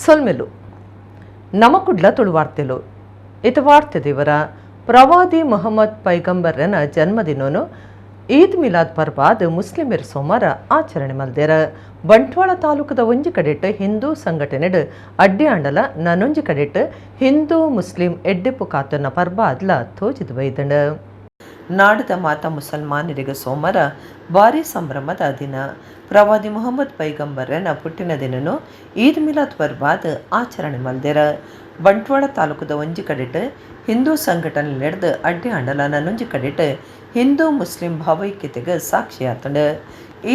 ಸೊಲ್ಮೆಲು ನಮಕುಡ್ಲ ತುಳುವಾರ್ತೆಲು ಇದು ವಾರ್ತೆ ದೇವರ ಪ್ರವಾದಿ ಮೊಹಮ್ಮದ್ ಪೈಗಂಬರ್ರನ ಜನ್ಮದಿನವನ್ನು ಈದ್ ಮಿಲಾದ್ ಪರ್ವಾದ್ ಮುಸ್ಲಿಮರು ಸೋಮವಾರ ಆಚರಣೆ ಮಲ್ದೇರ. ಬಂಟ್ವಾಳ ತಾಲೂಕದ ಒಂಜಿ ಕಡೆಟ್ ಹಿಂದೂ ಸಂಘಟನೆಡ್ ಅಡ್ಡಿ ಆಂಡಲ ನನೊಂಜಿ ಕಡೆಟ್ ಹಿಂದೂ ಮುಸ್ಲಿಂ ಎಡ್ಡೆಪ್ಪು ಕಾತನ ಪರ್ವಾದ್ಲ ತೋಜಿದು ಬೈದಂಡ. ನಾಡದ ಮಾತಾ ಮುಸಲ್ಮಾನರಿಗೆ ಸೋಮವಾರ ಭಾರಿ ಸಂಭ್ರಮದ ದಿನ. ಪ್ರವಾದಿ ಮೊಹಮ್ಮದ್ ಪೈಗಂಬರ್ರನ ಪುಟ್ಟಿನ ದಿನನು ಈದ್ ಮಿಲಾದ್ ಪರ್ವಾದ್ ಆಚರಣೆ ಮಲ್ದೇರ. ಬಂಟ್ವಾಳ ತಾಲೂಕದ ಒಂಜಿ ಕಡೆಟ್ ಹಿಂದೂ ಸಂಘಟನೆ ನಡೆದು ಅಡ್ಡಿ ಆಂಡಲ ನನೊಂಜಿ ಕಡೆಟ್ ಹಿಂದೂ ಮುಸ್ಲಿಂ ಭಾವೈಕ್ಯತೆಗೆ ಸಾಕ್ಷಿಯಾತಂಡ.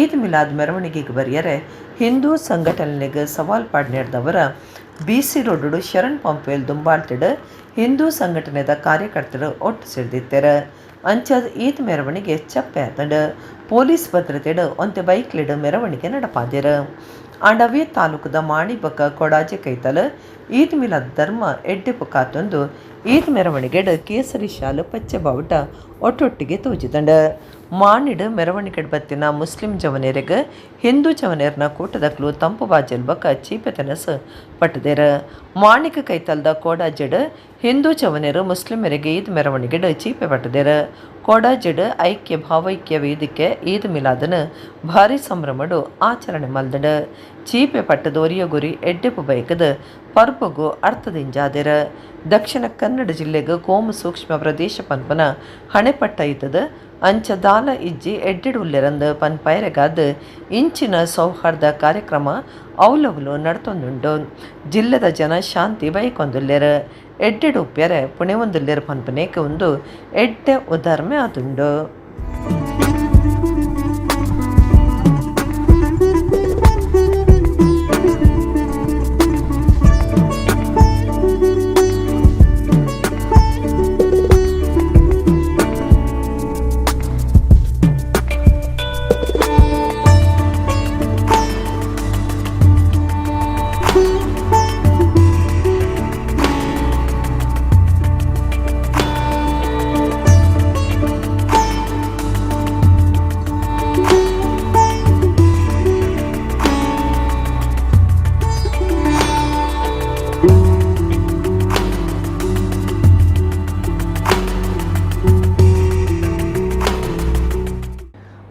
ಈದ್ ಮಿಲಾದ್ ಮೆರವಣಿಗೆಗೆ ಬರೆಯರೆ ಹಿಂದೂ ಸಂಘಟನೆಗೆ ಸವಾಲ್ ಪಾಡ್ ನಡೆದವರ BC ರೋಡ್ ಶರಣ್ ಪಂಪೇಲ್ ದುಂಬಾಳ್ತಿಡ್ ಹಿಂದೂ ಸಂಘಟನೆದ ಕಾರ್ಯಕರ್ತರು ಒಟ್ಟು ಸೇರಿದಿತ್ತಾರೆ. ಅಂಚದ ಈದ್ ಮೆರವಣಿಗೆ ಚಪ್ಪೆ ಆತಂಡ. ಪೊಲೀಸ್ ಭದ್ರತೆಡ್ ಒಂತೆ ಬೈಕ್ಲಿಡ್ ಮೆರವಣಿಗೆ ನಡಪಾದಿರ. ಆಂಡವೇ ತಾಲೂಕದ ಮಾಣಿಬಕ ಕೊಡಾಜೆ ಕೈತಲ್ ಈದ್ ಮಿಲಾದ್ ಧರ್ಮ ಎಡ್ಡೆಪ್ಪು ಕಾತೊಂದು ಈದ್ ಮೆರವಣಿಗೆಡ್ ಕೇಸರಿ ಶಾಲು ಪಚ್ಚೆ ಬಾವುಟ ಒಟ್ಟೊಟ್ಟಿಗೆ ತೋಜಿದಂಡ. ಮಾಣಿಡ್ ಮೆರವಣಿಗೆಡ್ ಬತ್ತಿನ ಮುಸ್ಲಿಂ ಜವನೇರಿಗೆ ಹಿಂದೂ ಜವನೇರ್ನ ಕೂಟದಕ್ಲು ತಂಪು ಬಾಜಲ್ಬಕ ಚೀಪೆತನಸ್ ಪಟ್ಟದೇರ. ಮಾಣಿಕ ಕೈತಲ್ದ ಕೋಡಾಜೆಡ್ ಹಿಂದೂ ಜವನೇರು ಮುಸ್ಲಿಮರಿಗೆ ಈದ್ ಮೆರವಣಿಗೆಡ್ ಚೀಪೆ ಪಟ್ಟದೇರ. ಕೋಡಾಜೆಡ್ ಐಕ್ಯ ಭಾವೈಕ್ಯ ವೇದಿಕೆ ಈದ್ ಮಿಲಾದನ ಭಾರಿ ಸಂಭ್ರಮಡು ಆಚರಣೆ ಮಲ್ದಡ. ಚೀಪೆ ಪಟ್ಟದ ಒರಿಯ ಗುರಿ ಎಡ್ಡೆಪ್ಪು ಬೈಕದ ಪರ್ಬಗು ಅರ್ಥದಿಂಜಾದಿರ. ದಕ್ಷಿಣ ಕನ್ನಡ ಜಿಲ್ಲೆಗೆ ಕೋಮು ಸೂಕ್ಷ್ಮ ಪ್ರದೇಶ ಪನ್ಪನ ಹಣೆಪಟ್ಟ ಇದ್ದದ ಅಂಚ ದಾಲ ಇಜ್ಜಿ ಎಡ್ಡೆಡು ಉಲ್ಲೆರಂದು ಪನ್ ಪೈರೆಗಾದ ಇಂಚಿನ ಸೌಹಾರ್ದ ಕಾರ್ಯಕ್ರಮ ಅವಲವಲು ನಡ್ತೊಂದುಂಡು. ಜಿಲ್ಲೆದ ಜನ ಶಾಂತಿ ಬೈಕೊಂದುಲ್ಲೆರ. ಎಡ್ಡೆಡು ಉಪ್ಪ್ಯರೆ ಪುಣೆ ಒಂದುಲ್ಲೆರ ಪನ್ಪನೇಕ ಒಂದು ಎಡ್ಡೆ ಉದಾರ್ಮೆ ಆದುಂಡು.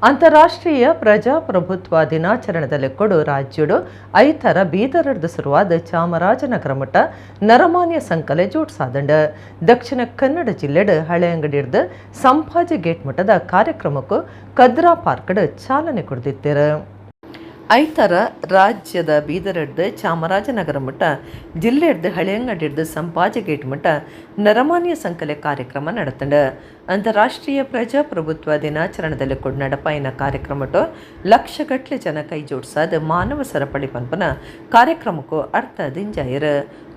ಅಂತಾರಾಷ್ಟ್ರೀಯ ಪ್ರಜಾಪ್ರಭುತ್ವ ದಿನಾಚರಣೆದಲ್ಲಿ ಕೊಡು ರಾಜ್ಯಡು ಐತರ ಬೀದರಡ್ದು ಶುರುವಾದ ಚಾಮರಾಜನಗರ ಮಠ ನರಮಾನ್ಯ ಸಂಕಲೆ ಜೋಡ್ಸಾದಂಡ. ದಕ್ಷಿಣ ಕನ್ನಡ ಜಿಲ್ಲೆಡ್ ಹಳೆ ಅಂಗಡಿಡ್ದು ಸಂಪಾಜಿ ಗೇಟ್ ಮಠದ ಕಾರ್ಯಕ್ರಮಕ್ಕೂ ಕದ್ರಾ ಪಾರ್ಕ್ಡ್ ಚಾಲನೆ ಕೊಡ್ದಿತ್ತೇರ. ಐತರ ರಾಜ್ಯದ ಬೀದರಡ್ದು ಚಾಮರಾಜನಗರ ಮಠ ಜಿಲ್ಲೆಡ್ದು ಹಳೆಯಂಗಡಿಡ್ದು ಸಂಪಾಜಿ ಗೇಟ್ ಮಠ ನರಮಾನ್ಯ ಸಂಕಲೆ ಕಾರ್ಯಕ್ರಮ ನಡೆತಂಡ. ಅಂತಾರಾಷ್ಟ್ರೀಯ ಪ್ರಜಾಪ್ರಭುತ್ವ ದಿನಾಚರಣೆದಲ್ಲಿ ಕೊಡ್ ನಡಪಾಯಿನ ಕಾರ್ಯಕ್ರಮಟು ಲಕ್ಷಗಟ್ಟಲೆ ಜನ ಕೈ ಜೋಡ್ಸಾದ ಮಾನವ ಸರಪಳಿ ಪಂಪನ ಕಾರ್ಯಕ್ರಮಕ್ಕೂ ಅರ್ಥ ದಿಂಜಾಯರ.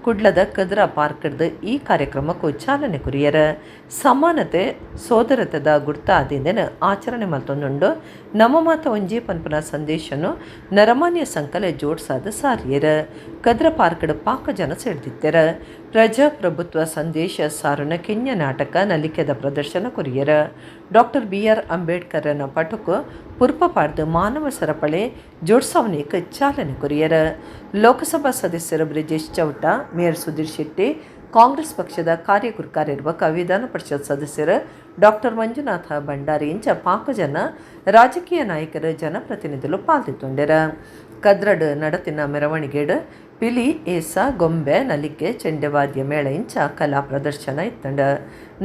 ಕುಡ್ಲದ ಕದ್ರಾ ಪಾರ್ಕ್ಡ್ದು ಈ ಕಾರ್ಯಕ್ರಮಕ್ಕೂ ಚಾಲನೆ ಕುರಿಯರ. ಸಮಾನತೆ ಸೋದರತದ ಗುರ್ತಾದಿಂದನ ಆಚರಣೆ ಮಲ್ತೊಂದುಂಡು ನಮ್ಮ ಮಾತ ಒಂಜಿ ಪನ್ಪನ ಸಂದೇಶನು ನರಮಾನ್ಯ ಸಂಕಲೆ ಜೋಡ್ಸಾದ ಸಾರಿಯರ. ಕದ್ರಾ ಪಾರ್ಕ್ಡ್ ಪಾಕ ಜನ ಸೆಳೆದಿತ್ತರ. ಪ್ರಜಾಪ್ರಭುತ್ವ ಸಂದೇಶ ಸಾರುನ ಕೆನ್ಯ ನಾಟಕ ನಲಿಕೆದ ಪ್ರದರ್ಶನ ಕುರಿಯರ. ಡಾಕ್ಟರ್ BR ಅಂಬೇಡ್ಕರ್ನ ಪಟುಕು ಪುರ್ಪ ಪಾಡ್ದು ಮಾನವ ಸರಪಳೆ ಜೋಡ್ಸಾವನೇಕ ಚಾಲನೆ ಕುರಿಯರ. ಲೋಕಸಭಾ ಸದಸ್ಯರು ಬ್ರಿಜೇಶ್ ಚೌಟ, ಮೇಯರ್ ಸುಧೀರ್ ಶೆಟ್ಟಿ, ಕಾಂಗ್ರೆಸ್ ಪಕ್ಷದ ಕಾರ್ಯನಿರ್ವಾಹಕ ವಿಧಾನ ಪರಿಷತ್ ಸದಸ್ಯರು ಡಾಕ್ಟರ್ ಮಂಜುನಾಥ ಭಂಡಾರಿ ಇಂಚ ಪಾಕ ಜನ ರಾಜಕೀಯ ನಾಯಕರು ಜನಪ್ರತಿನಿಧಿಗಳು ಪಾಲ್ಗೊಂಡಿರ. ಕದ್ರಡ್ ನಡತಿನ ಮೆರವಣಿಗೆಡ್ ಪಿಲಿ, ಏಸ, ಗೊಂಬೆ, ನಲಿಕೆ, ಚೆಂಡೆವಾದ್ಯ ಮೇಳ ಇಂಚ ಕಲಾ ಪ್ರದರ್ಶನ ಇತ್ತಂಡ.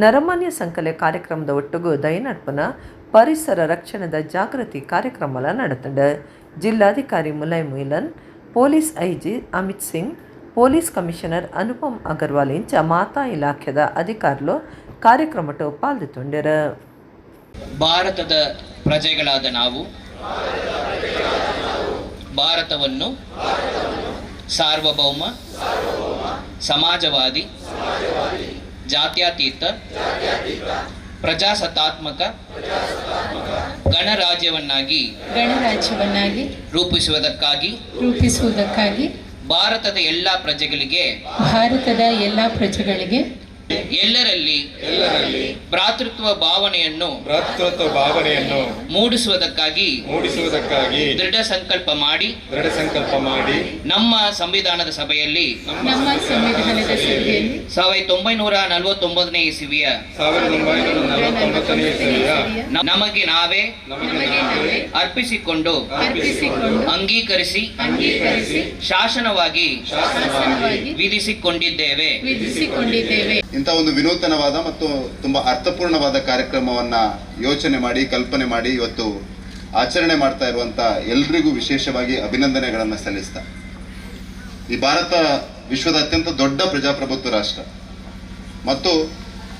ನರಮಾನ್ಯ ಸಂಕಲೆ ಕಾರ್ಯಕ್ರಮದ ಒಟ್ಟುಗು ದೈನಡ್ಪನ ಪರಿಸರ ರಕ್ಷಣೆದ ಜಾಗೃತಿ ಕಾರ್ಯಕ್ರಮ ನಡೆತಂಡ. ಜಿಲ್ಲಾಧಿಕಾರಿ Mulayam Milan, police IG Amit Singh, police commissioner Anupam Agarwal ಇಂಚ ಮಾತಾ ಇಲಾಖೆದ ಅಧಿಕಾರುಲು ಕಾರ್ಯಕ್ರಮಟು ಪಾಲ್ಗೊಂಡಿರ. ಭಾರತದ ಪ್ರಜೆಗಳಾದ ನಾವು ಭಾರತವನ್ನು ಸಾರ್ವಭೌಮ, ಸಮಾಜವಾದಿ, ಜಾತ್ಯತೀತ, ಪ್ರಜಾಸತ್ತಾತ್ಮಕ ಗಣರಾಜ್ಯವನ್ನಾಗಿ ರೂಪಿಸುವುದಕ್ಕಾಗಿ ಭಾರತದ ಎಲ್ಲ ಪ್ರಜೆಗಳಿಗೆ ಎಲ್ಲರಲ್ಲಿ ಭ್ರಾತೃತ್ವ ಭಾವನೆಯನ್ನು ಮೂಡಿಸುವುದಕ್ಕಾಗಿ ದೃಢ ಸಂಕಲ್ಪ ಮಾಡಿ ನಮ್ಮ ಸಂವಿಧಾನದ ಸಭೆಯಲ್ಲಿ 1949ನೇ ಇಸವಿಯ ನಮಗೆ ನಾವೇ ಅರ್ಪಿಸಿಕೊಂಡು ಅಂಗೀಕರಿಸಿ ಶಾಸನವಾಗಿ ವಿಧಿಸಿಕೊಂಡಿದ್ದೇವೆ. ಇಂಥ ಒಂದು ವಿನೂತನವಾದ ಮತ್ತು ತುಂಬಾ ಅರ್ಥಪೂರ್ಣವಾದ ಕಾರ್ಯಕ್ರಮವನ್ನ ಯೋಚನೆ ಮಾಡಿ ಕಲ್ಪನೆ ಮಾಡಿ ಇವತ್ತು ಆಚರಣೆ ಮಾಡ್ತಾ ಇರುವಂತ ಎಲ್ರಿಗೂ ವಿಶೇಷವಾಗಿ ಅಭಿನಂದನೆಗಳನ್ನು ಸಲ್ಲಿಸ್ತಾ, ಈ ಭಾರತ ವಿಶ್ವದ ಅತ್ಯಂತ ದೊಡ್ಡ ಪ್ರಜಾಪ್ರಭುತ್ವ ರಾಷ್ಟ್ರ ಮತ್ತು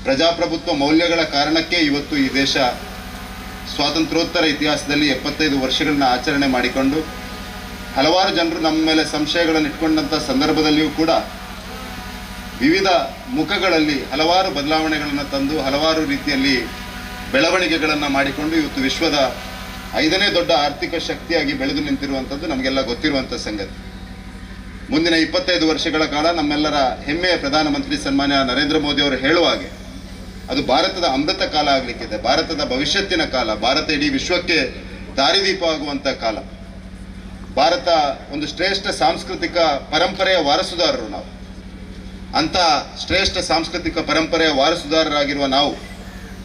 ಪ್ರಜಾಪ್ರಭುತ್ವ ಮೌಲ್ಯಗಳ ಕಾರಣಕ್ಕೆ ಇವತ್ತು ಈ ದೇಶ ಸ್ವಾತಂತ್ರ್ಯೋತ್ತರ ಇತಿಹಾಸದಲ್ಲಿ 75 ವರ್ಷಗಳನ್ನ ಆಚರಣೆ ಮಾಡಿಕೊಂಡು ಹಲವಾರು ಜನರು ನಮ್ಮ ಮೇಲೆ ಸಂಶಯಗಳನ್ನು ಇಟ್ಕೊಂಡಂಥ ಸಂದರ್ಭದಲ್ಲಿಯೂ ಕೂಡ ವಿವಿಧ ಮುಖಗಳಲ್ಲಿ ಹಲವಾರು ಬದಲಾವಣೆಗಳನ್ನು ತಂದು ಹಲವಾರು ರೀತಿಯಲ್ಲಿ ಬೆಳವಣಿಗೆಗಳನ್ನು ಮಾಡಿಕೊಂಡು ಇವತ್ತು ವಿಶ್ವದ 5ನೇ ದೊಡ್ಡ ಆರ್ಥಿಕ ಶಕ್ತಿಯಾಗಿ ಬೆಳೆದು ನಿಂತಿರುವಂಥದ್ದು ನಮಗೆಲ್ಲ ಗೊತ್ತಿರುವಂಥ ಸಂಗತಿ. ಮುಂದಿನ 25 ವರ್ಷಗಳ ಕಾಲ ನಮ್ಮೆಲ್ಲರ ಹೆಮ್ಮೆಯ ಪ್ರಧಾನಮಂತ್ರಿ ಸನ್ಮಾನ್ಯ ನರೇಂದ್ರ ಮೋದಿ ಅವರು ಹೇಳುವ ಹಾಗೆ ಅದು ಭಾರತದ ಅಮೃತ ಕಾಲ ಆಗಲಿಕ್ಕಿದೆ, ಭಾರತದ ಭವಿಷ್ಯತ್ತಿನ ಕಾಲ, ಭಾರತ ಇಡೀ ವಿಶ್ವಕ್ಕೆ ದಾರಿದೀಪ ಆಗುವಂಥ ಕಾಲ. ಭಾರತ ಒಂದು ಶ್ರೇಷ್ಠ ಸಾಂಸ್ಕೃತಿಕ ಪರಂಪರೆಯ ವಾರಸುದಾರರು ನಾವು. ಅಂಥ ಶ್ರೇಷ್ಠ ಸಾಂಸ್ಕೃತಿಕ ಪರಂಪರೆಯ ವಾರಸುದಾರರಾಗಿರುವ ನಾವು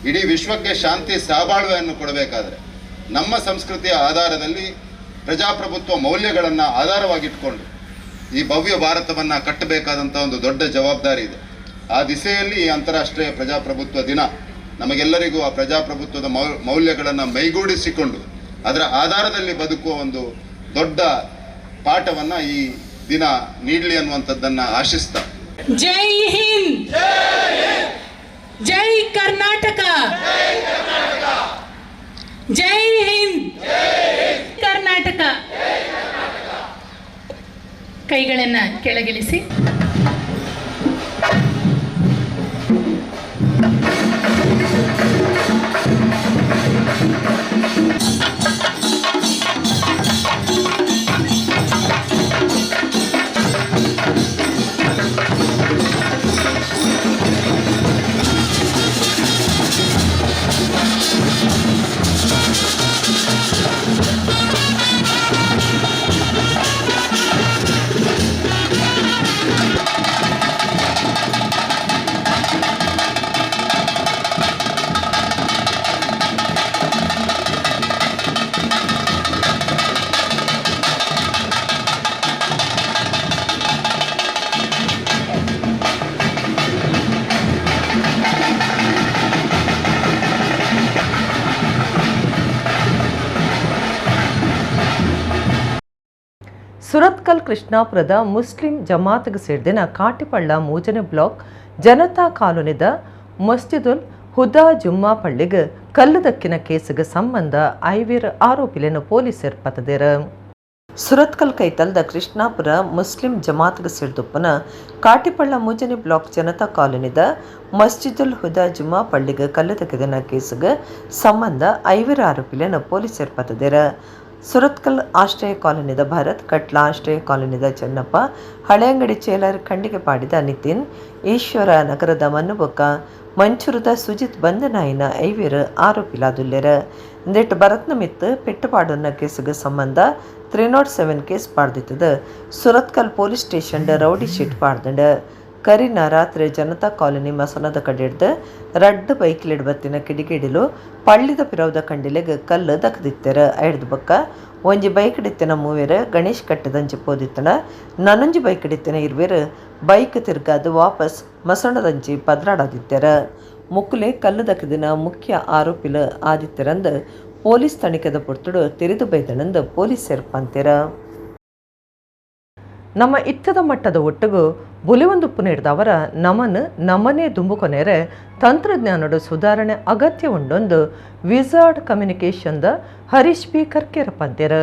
ಇಡೀ ವಿಶ್ವಕ್ಕೆ ಶಾಂತಿ ಸಹಬಾಳ್ವೆಯನ್ನು ಕೊಡಬೇಕಾದ್ರೆ ನಮ್ಮ ಸಂಸ್ಕೃತಿಯ ಆಧಾರದಲ್ಲಿ ಪ್ರಜಾಪ್ರಭುತ್ವ ಮೌಲ್ಯಗಳನ್ನು ಆಧಾರವಾಗಿಟ್ಕೊಂಡು ಈ ಭವ್ಯ ಭಾರತವನ್ನು ಕಟ್ಟಬೇಕಾದಂಥ ಒಂದು ದೊಡ್ಡ ಜವಾಬ್ದಾರಿ ಇದೆ. ಆ ದಿಸೆಯಲ್ಲಿ ಈ ಅಂತಾರಾಷ್ಟ್ರೀಯ ಪ್ರಜಾಪ್ರಭುತ್ವ ದಿನ ನಮಗೆಲ್ಲರಿಗೂ ಆ ಪ್ರಜಾಪ್ರಭುತ್ವದ ಮೌಲ್ಯಗಳನ್ನು ಮೈಗೂಡಿಸಿಕೊಂಡು ಅದರ ಆಧಾರದಲ್ಲಿ ಬದುಕುವ ಒಂದು ದೊಡ್ಡ ಪಾಠವನ್ನು ಈ ದಿನ ನೀಡಲಿ ಅನ್ನುವಂಥದ್ದನ್ನು ಆಶಿಸ್ತಾ, ಜೈ ಹಿಂದ್, ಜೈ ಕರ್ನಾಟಕ, ಜೈ ಹಿಂದ್, ಕರ್ನಾಟಕ. ಕೈಗಳನ್ನ ಕೆಳಗಿಳಿಸಿ. ಸುರತ್ಕಲ್ ಕೃಷ್ಣಾಪುರದ ಮುಸ್ಲಿಂ ಜಮಾತ್ಗೆ ಸೇರಿದ ಕಾಟಿಪಳ್ಳ ಮೂಜನೆ ಬ್ಲಾಕ್ ಜನತಾ ಕಾಲೋನಿದ ಮಸ್ಜಿದುಲ್ ಹುದಾ ಜುಮ್ಮಾ ಪಳ್ಳಿಗೆ ಕಲ್ಲುದಕ್ಕಿನ ಕೇಸಿಗೆ ಸಂಬಂಧ 5 ಆರೋಪಿಗಳನ್ನು ಪೊಲೀಸರು ಪತದೇರ. ಸುರತ್ಕಲ್ ಕೈತಲ್ದ ಕೃಷ್ಣಾಪುರ ಮುಸ್ಲಿಂ ಜಮಾತ್ಗೆ ಸೇರಿದೊಪ್ಪನ ಕಾಟಿಪಳ್ಳ ಮೂಜನೆ ಬ್ಲಾಕ್ ಜನತಾ ಕಾಲೋನಿದ ಮಸ್ಜಿದುಲ್ ಹುದಾ ಜುಮ್ಮಾ ಪಳ್ಳಿಗೆ ಕಲ್ಲುದಕ್ಕಿನ ಕೇಸಿಗೆ ಸಂಬಂಧ 5 ಆರೋಪಿಗಳನ್ನು ಪೊಲೀಸರು ಪತದೇರ. ಸುರತ್ಕಲ್ ಆಶ್ರಯ ಕಾಲೋನಿದ ಭರತ್, ಕಟ್ಲಾ ಆಶ್ರಯ ಕಾಲೋನಿದ ಚೆನ್ನಪ್ಪ, ಹಳೆಯಂಗಡಿ ಚೇಲರ್ ಖಂಡಿಗೆ ಪಾಡಿದ ನಿತಿನ್, ಈಶ್ವರ ನಗರದ ಮನ್ನುಬೊಕ್ಕ, ಮಂಚೂರದ ಸುಜಿತ್ ಬಂಧನಾಯಿನ 5 ಆರೋಪಿಲಾದುಲ್ಲೆರ. ಇಂದೆಟ್ಟು ಭರತ್ನ ಮಿತ್ತು ಪೆಟ್ಟುಪಾಡುನ್ನ ಕೇಸಿಗೆ ಸಂಬಂಧ 307 ಕೇಸ್ ಪಾಡ್ದಿತ್ತದ Surathkal police station rowdy sheet ಪಾಡ್ದಂಡ. ಕರಿನ ರಾತ್ರಿ ಜನತಾ ಕಾಲೋನಿ ಮಸನದ ಕಡೆಡ್ದು ರಡ್ಡು ಬೈಕ್ಲಿಡ್ ಬತ್ತಿನ ಕಿಡಿಗಿಡಿಲು ಪಳ್ಳಿದ ಪಿರವದ ಕಂಡಿಲೆಗೆ ಕಲ್ಲು ದಕ್ಕದಿತ್ತೆರ. ಐಡ್ದು ಬಕ್ಕ ಒಂಜಿ ಬೈಕ್ ಹಿಡಿತಿನ 3 ಗಣೇಶ್ ಕಟ್ಟದಂಚಿ ಪೋದಿತ್ತನ, ನನೊಂಜಿ ಬೈಕ್ ಹಿಡಿತಿನ 2 ಬೈಕ್ ತಿರ್ಗಾದು ವಾಪಸ್ ಮಸಣದಂಚಿ ಪದ್ರಾಡದಿತ್ತೆರ. ಮುಕ್ಕುಲೆ ಕಲ್ಲು ದಕ್ಕದಿನ ಮುಖ್ಯ ಆರೋಪಿಲ ಆದಿತ್ಯರಂದು ಪೊಲೀಸ್ ತನಿಖೆದ ಪುರ್ತುಡು ತಿರಿದು ಬೈದನಂದು ಪೊಲೀಸ್ ಸೇರ್ಪಂತೆರ. ನಮ್ಮ ಇತ್ತದ ಮಟ್ಟದ ಒಟ್ಟಿಗೂ ಬುಲಿವಂದುಪ್ಪು ನೀಡಿದವರ ನಮನೇ ದುಂಬುಕೊನೆರೆ ತಂತ್ರಜ್ಞಾನದ ಸುಧಾರಣೆ ಅಗತ್ಯ ಉಂಡೊಂದು ವಿಸಾರ್ಡ್ ಕಮ್ಯುನಿಕೇಷನ್ದ ಹರೀಶ್ ಬಿ ಕರ್ಕೇರ ಪಂತೆರ.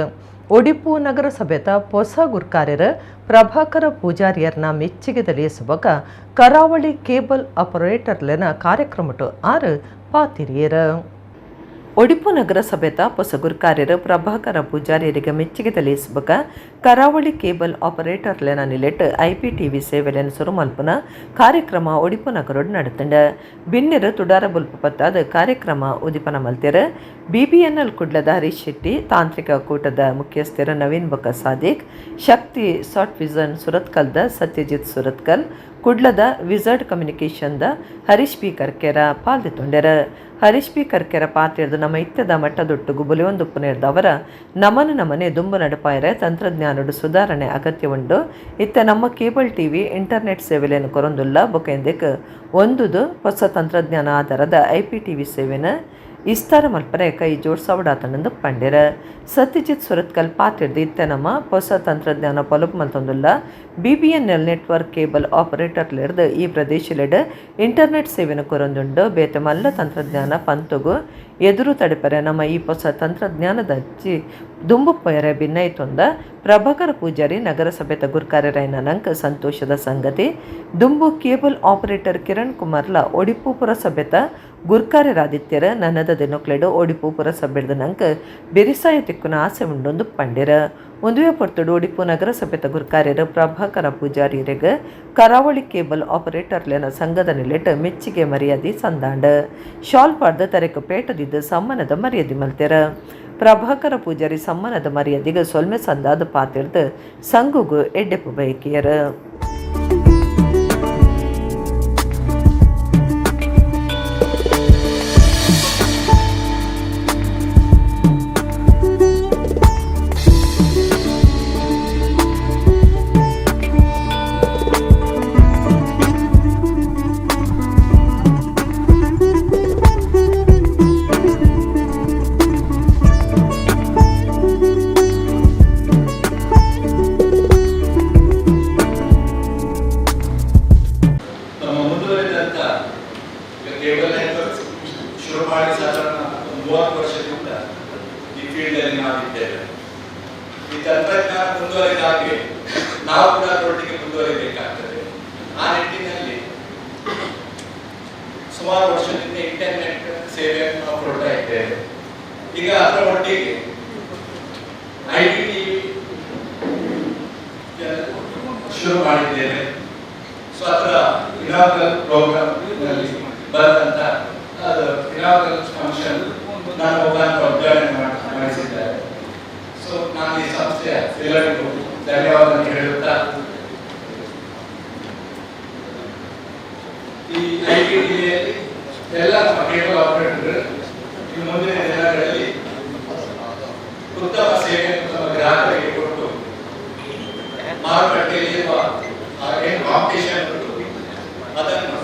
ಒಡಿಪು ನಗರಸಭೆದ ಹೊಸ ಗುರ್ಕಾರ್ಯರ ಪ್ರಭಾಕರ ಪೂಜಾರಿಯರ್ನ ಮೆಚ್ಚುಗೆ ದಲಿಯಿಸುವಾಗ ಕರಾವಳಿ ಕೇಬಲ್ ಆಪರೇಟರ್ಲೆನ ಕಾರ್ಯಕ್ರಮಟು 6 ಪಾತಿರಿಯರ. ಉಡುಪು ನಗರಸಭೆದ ಹೊಸಗುರು ಕಾರ್ಯರು ಪ್ರಭಾಕರ ಪೂಜಾರಿಯರಿಗೆ ಮೆಚ್ಚುಗೆ ತಿಳಿಸುವಾಗ ಕರಾವಳಿ ಕೇಬಲ್ ಆಪರೇಟರ್ಲೆನ ನಿಲೆಟ್ IPTV ಸೇವೆಲೆನ ಸುರುಮಲ್ಪುನ ಕಾರ್ಯಕ್ರಮ ಉಡುಪು ನಗರೋಡ್ ನಡೆತಂಡ ಬಿನ್ನೆರು ತುಡಾರ ಬುಲ್ಪ ಪತ್ತಾದ ಕಾರ್ಯಕ್ರಮ ಉದಿಪನ ಮಲ್ತೆರ BBNL ಕುಡ್ಲದ ಹರೀಶ್ ಶೆಟ್ಟಿ ತಾಂತ್ರಿಕ ಕೂಟದ ಮುಖ್ಯಸ್ಥರು ನವೀನ್ ಬಕ ಸಾದಿಕ್ ಶಕ್ತಿ ಸಾಫ್ಟ್ ವಿಷನ್ ಸುರತ್ಕಲ್ದ ಸತ್ಯಜಿತ್ ಸುರತ್ಕಲ್ ಕುಡ್ಲದ wizard ಕಮ್ಯುನಿಕೇಷನ್ದ Harish P Karkera ಪಾಲ್ದಿತೊಂಡೆರ Harish P Karkera ಪಾತ್ರೆರ್ದು ನಮ್ಮ ಇತ್ಯದ ಮಟ್ಟದೊಟ್ಟುಗು ಬುಲಿಯೊಂದುಪ್ಪು ನೇರ್ದವರ ನಮನೆ ದುಂಬು ನಡುಪಾಯರೆ ತಂತ್ರಜ್ಞಾನಡು ಸುಧಾರಣೆ ಅಗತ್ಯವುಂಡು ಇತ್ತ ನಮ್ಮ ಕೇಬಲ್ TV ಇಂಟರ್ನೆಟ್ ಸೇವೆಯನ್ನು ಕೊರೊಂದುಲ್ಲ ಬೊಕೆಂದೆಕ್ ಒಂದುದು ಹೊಸ ತಂತ್ರಜ್ಞಾನ ಆಧಾರದ IPTV ಸೇವೆನ ಇಸ್ತಾರ ಮಲ್ಪರೆ ಕೈ ಜೋಡ್ಸವಡಾತನಂದು ಪಂಡೆರ ಸತ್ಯಜಿತ್ ಸುರತ್ಕಲ್ ಪಾತ್ರೆರ್ದು ಇತ್ತ ನಮ್ಮ ಹೊಸ ತಂತ್ರಜ್ಞಾನ ಪೊಲುಪು ಮಲ್ತೊಂದುಲ್ಲ BBNL ನೆಟ್ವರ್ಕ್ ಕೇಬಲ್ ಆಪರೇಟರ್ಲೆರ್ದು ಈ ಪ್ರದೇಶಲೆಡ್ ಇಂಟರ್ನೆಟ್ ಸೇವೆನ ಕೊರೊಂದುಂಡು ಬೇತೆ ಮಲ್ಲ ತಂತ್ರಜ್ಞಾನ ಪಂತುಗು ಎದುರು ತಡೆಪರೆ ನಮ್ಮ ಈ ಹೊಸ ತಂತ್ರಜ್ಞಾನದ ದುಂಬು ಪೊಯರೆ ಭಿನ್ನೈತೊಂದ ಪ್ರಭಾಕರ ಪೂಜಾರಿ ನಗರಸಭೆತ ಗುರ್ಕಾರ್ಯರೈನ ನಂಕ ಸಂತೋಷದ ಸಂಗತಿ ದುಂಬು ಕೇಬಲ್ ಆಪರೇಟರ್ ಕಿರಣ್ ಕುಮಾರ್ಲ ಒಡಿಪು ಪುರಸಭೆತ ಗುರ್ಕಾರ್ಯರಾದಿತ್ಯರ ನನ್ನದ ದಿನಕ್ಲೆಡು ಒಡಿಪು ಪುರಸಭೆದ ನಂಕ ಬೆರಿಸಾಯ ತಿಕ್ಕುನ ಆಸೆ ಉಂಡೊಂದು ಪಂಡಿರ ಒಂದುವೆ ಪೊರ್ತುಡು ಒಡಿಪು ನಗರಸಭೆತ ಗುರ್ಕಾರ್ಯರು ಪ್ರಭಾಕರ ಪೂಜಾರಿಯರಿಗ ಕರಾವಳಿ ಕೇಬಲ್ ಆಪರೇಟರ್ಲೆನ ಸಂಘದ ನಿಲೆಟ್ ಮೆಚ್ಚುಗೆ ಮರ್ಯಾದೆ ಸಂದಾಂಡ ಶಾಲ್ ಪಾಡ್ದ ತರೆಕ ಪೇಟದಿದ್ದ ಸಮ್ಮನದ ಮರ್ಯಾದೆ ಮಲ್ತೆರ ಪ್ರಭಾಕರ ಪೂಜಾರಿ ಸಮ್ಮನದ ಮರ್ಯಾದೆಗೆ ಸೊಲ್ಮೆ ಸಂದಾದ ಪಾತಿರ್ದು ಸಂಗುಗು ಎಡ್ಡೆಪು ಬಯಕಿಯರ ಕೇಬಲ್ ನೆಟ್ವರ್ಕ್ ಶುರು ಮಾಡಿ ಸಾಧಾರಣ 30 ವರ್ಷದಿಂದ ಈ ಫೀಲ್ಡಲ್ಲಿ ನಾವಿದ್ದೇವೆ. ಈ ತಂತ್ರಜ್ಞಾನ ಮುಂದುವರಿದ ಹಾಗೆ ನಾವು ಕೂಡ ಅದರೊಟ್ಟಿಗೆ ಮುಂದುವರಿಬೇಕಾಗ್ತದೆ. ಆ ನಿಟ್ಟಿನಲ್ಲಿ ಸುಮಾರು ವರ್ಷದಿಂದ ಇಂಟರ್ನೆಟ್ ಸೇವೆಯನ್ನು ನಾವು ಕೊಡ್ತಾ ಇದ್ದೇವೆ. ಈಗ ಅದರ ಒಟ್ಟಿಗೆ IPTV ಶುರು ಮಾಡಿದ್ದೇವೆ. ಸೊ ಅದರ ಇನಾಗರಲ್ ಪ್ರೋಗ್ರಾಮ್ ನಲ್ಲಿ ಬರೆದಂತ ಅದು ಇನಾಗರಲ್ ಫಂಕ್ಷನ್ ನಾನು ಮುಖಾಂತರ ಉದ್ಘಾಟನೆ ಮಾಡಿಸಿದ್ದಾರೆ. ಸೊ ನಾನು ಈ ಸಂಸ್ಥೆಯ ಎಲ್ಲರಿಗೂ ಧನ್ಯವಾದ ಹೇಳುತ್ತಾ ಈ IPTVಯಲ್ಲಿ ಎಲ್ಲ ನಮ್ಮ ಕೇಬಲ್ ಆಪರೇಟರ್ ಈ ಮುಂದಿನ ದಿನಗಳಲ್ಲಿ ಉತ್ತಮ ಸೇವೆಯನ್ನು ತಮ್ಮ ಗ್ರಾಹಕರಿಗೆ ಕೊಟ್ಟು ಮಾರುಕಟ್ಟೆಯಲ್ಲಿರುವ ಏನು ಕಾಂಪಿಟೇಷನ್ ಅದನ್ನು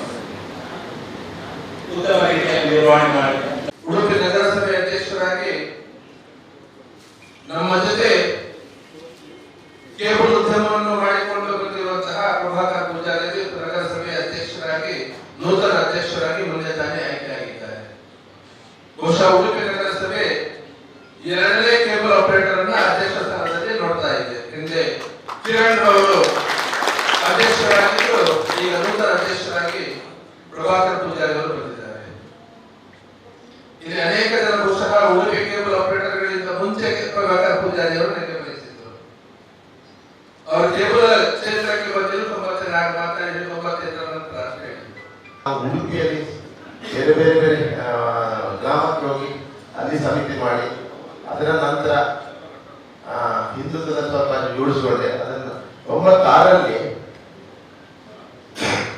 ಉತ್ತಮ ರೀತಿಯಲ್ಲಿ ನಿರ್ವಹಣೆ ಮಾಡಿ ಉಡುಪಿ ನಗರಸಭೆ ಅಧ್ಯಕ್ಷರಾಗಿ ನಮ್ಮ ಜೊತೆ ಕೇಬಲ್ ಉದ್ಯಮವನ್ನು ಮಾಡಿಕೊಂಡು ಬಂದಿರುವಂತಹ ಪ್ರಭಾಕರ ಪೂಜಾರಿ ನಗರಸಭೆ ಅಧ್ಯಕ್ಷರಾಗಿ ನೂತನ ಅಧ್ಯಕ್ಷರಾಗಿ ಮುಂದೆ ತಾನೇ ಆಯ್ಕೆಯಾಗಿದ್ದಾರೆ. ಬಹುಶಃ ಉಡುಪಿ ನಗರಸಭೆ ಎರಡನೇ ಕೇಬಲ್ ಆಪರೇಟರ್ ಅನ್ನ ಅಧ್ಯಕ್ಷ ಸ್ಥಾನದಲ್ಲಿ ನೋಡ್ತಾ ಇದೆ. ಹಿಂದೆ ಕಿರಣ್ ಅವರು ಅಧ್ಯಕ್ಷರಾಗಿದ್ದು ಈಗ ನೂತನ ಅಧ್ಯಕ್ಷರಾಗಿ ಪ್ರಭಾಕರ ಪೂಜಾರಿ ಅವರು ಬಂದಿದ್ದಾರೆ. ಇಲ್ಲಿ ಅನೇಕ ಜನ ಬಹುಶಃ ಉಡುಪಿ ಕೇಬಲ್ ಆಪರೇಟರ್ಗಳಿಂದ ಮುಂಚೆ ಪ್ರಭಾಕರ ಪೂಜಾರಿ ಅವರು ನಿರ್ಗಮಿಸಿದ್ರು. ಅವರು ಕೇಬಲ್ ಕ್ಷೇತ್ರಕ್ಕೆ ಬಂದಿದ್ದು ತುಂಬಾ ಚೆನ್ನಾಗಿ ಮಾತಾಡಿ 98ರ ನಂತರ ಅಷ್ಟೇ. ಉಡುಪಿಯಲ್ಲಿ ಬೇರೆ ಬೇರೆ ಬೇರೆ ಗ್ರಾಮಕ್ಕೆ ಹೋಗಿ ಅಲ್ಲಿ ಸಮಿತಿ ಮಾಡಿ ಅದರ ನಂತರ ಹಿಂದುತ್ವದ ಸ್ವಲ್ಪ ಜೋಡಿಸಿಕೊಂಡೆ. ಅದನ್ನು 96ರಲ್ಲಿ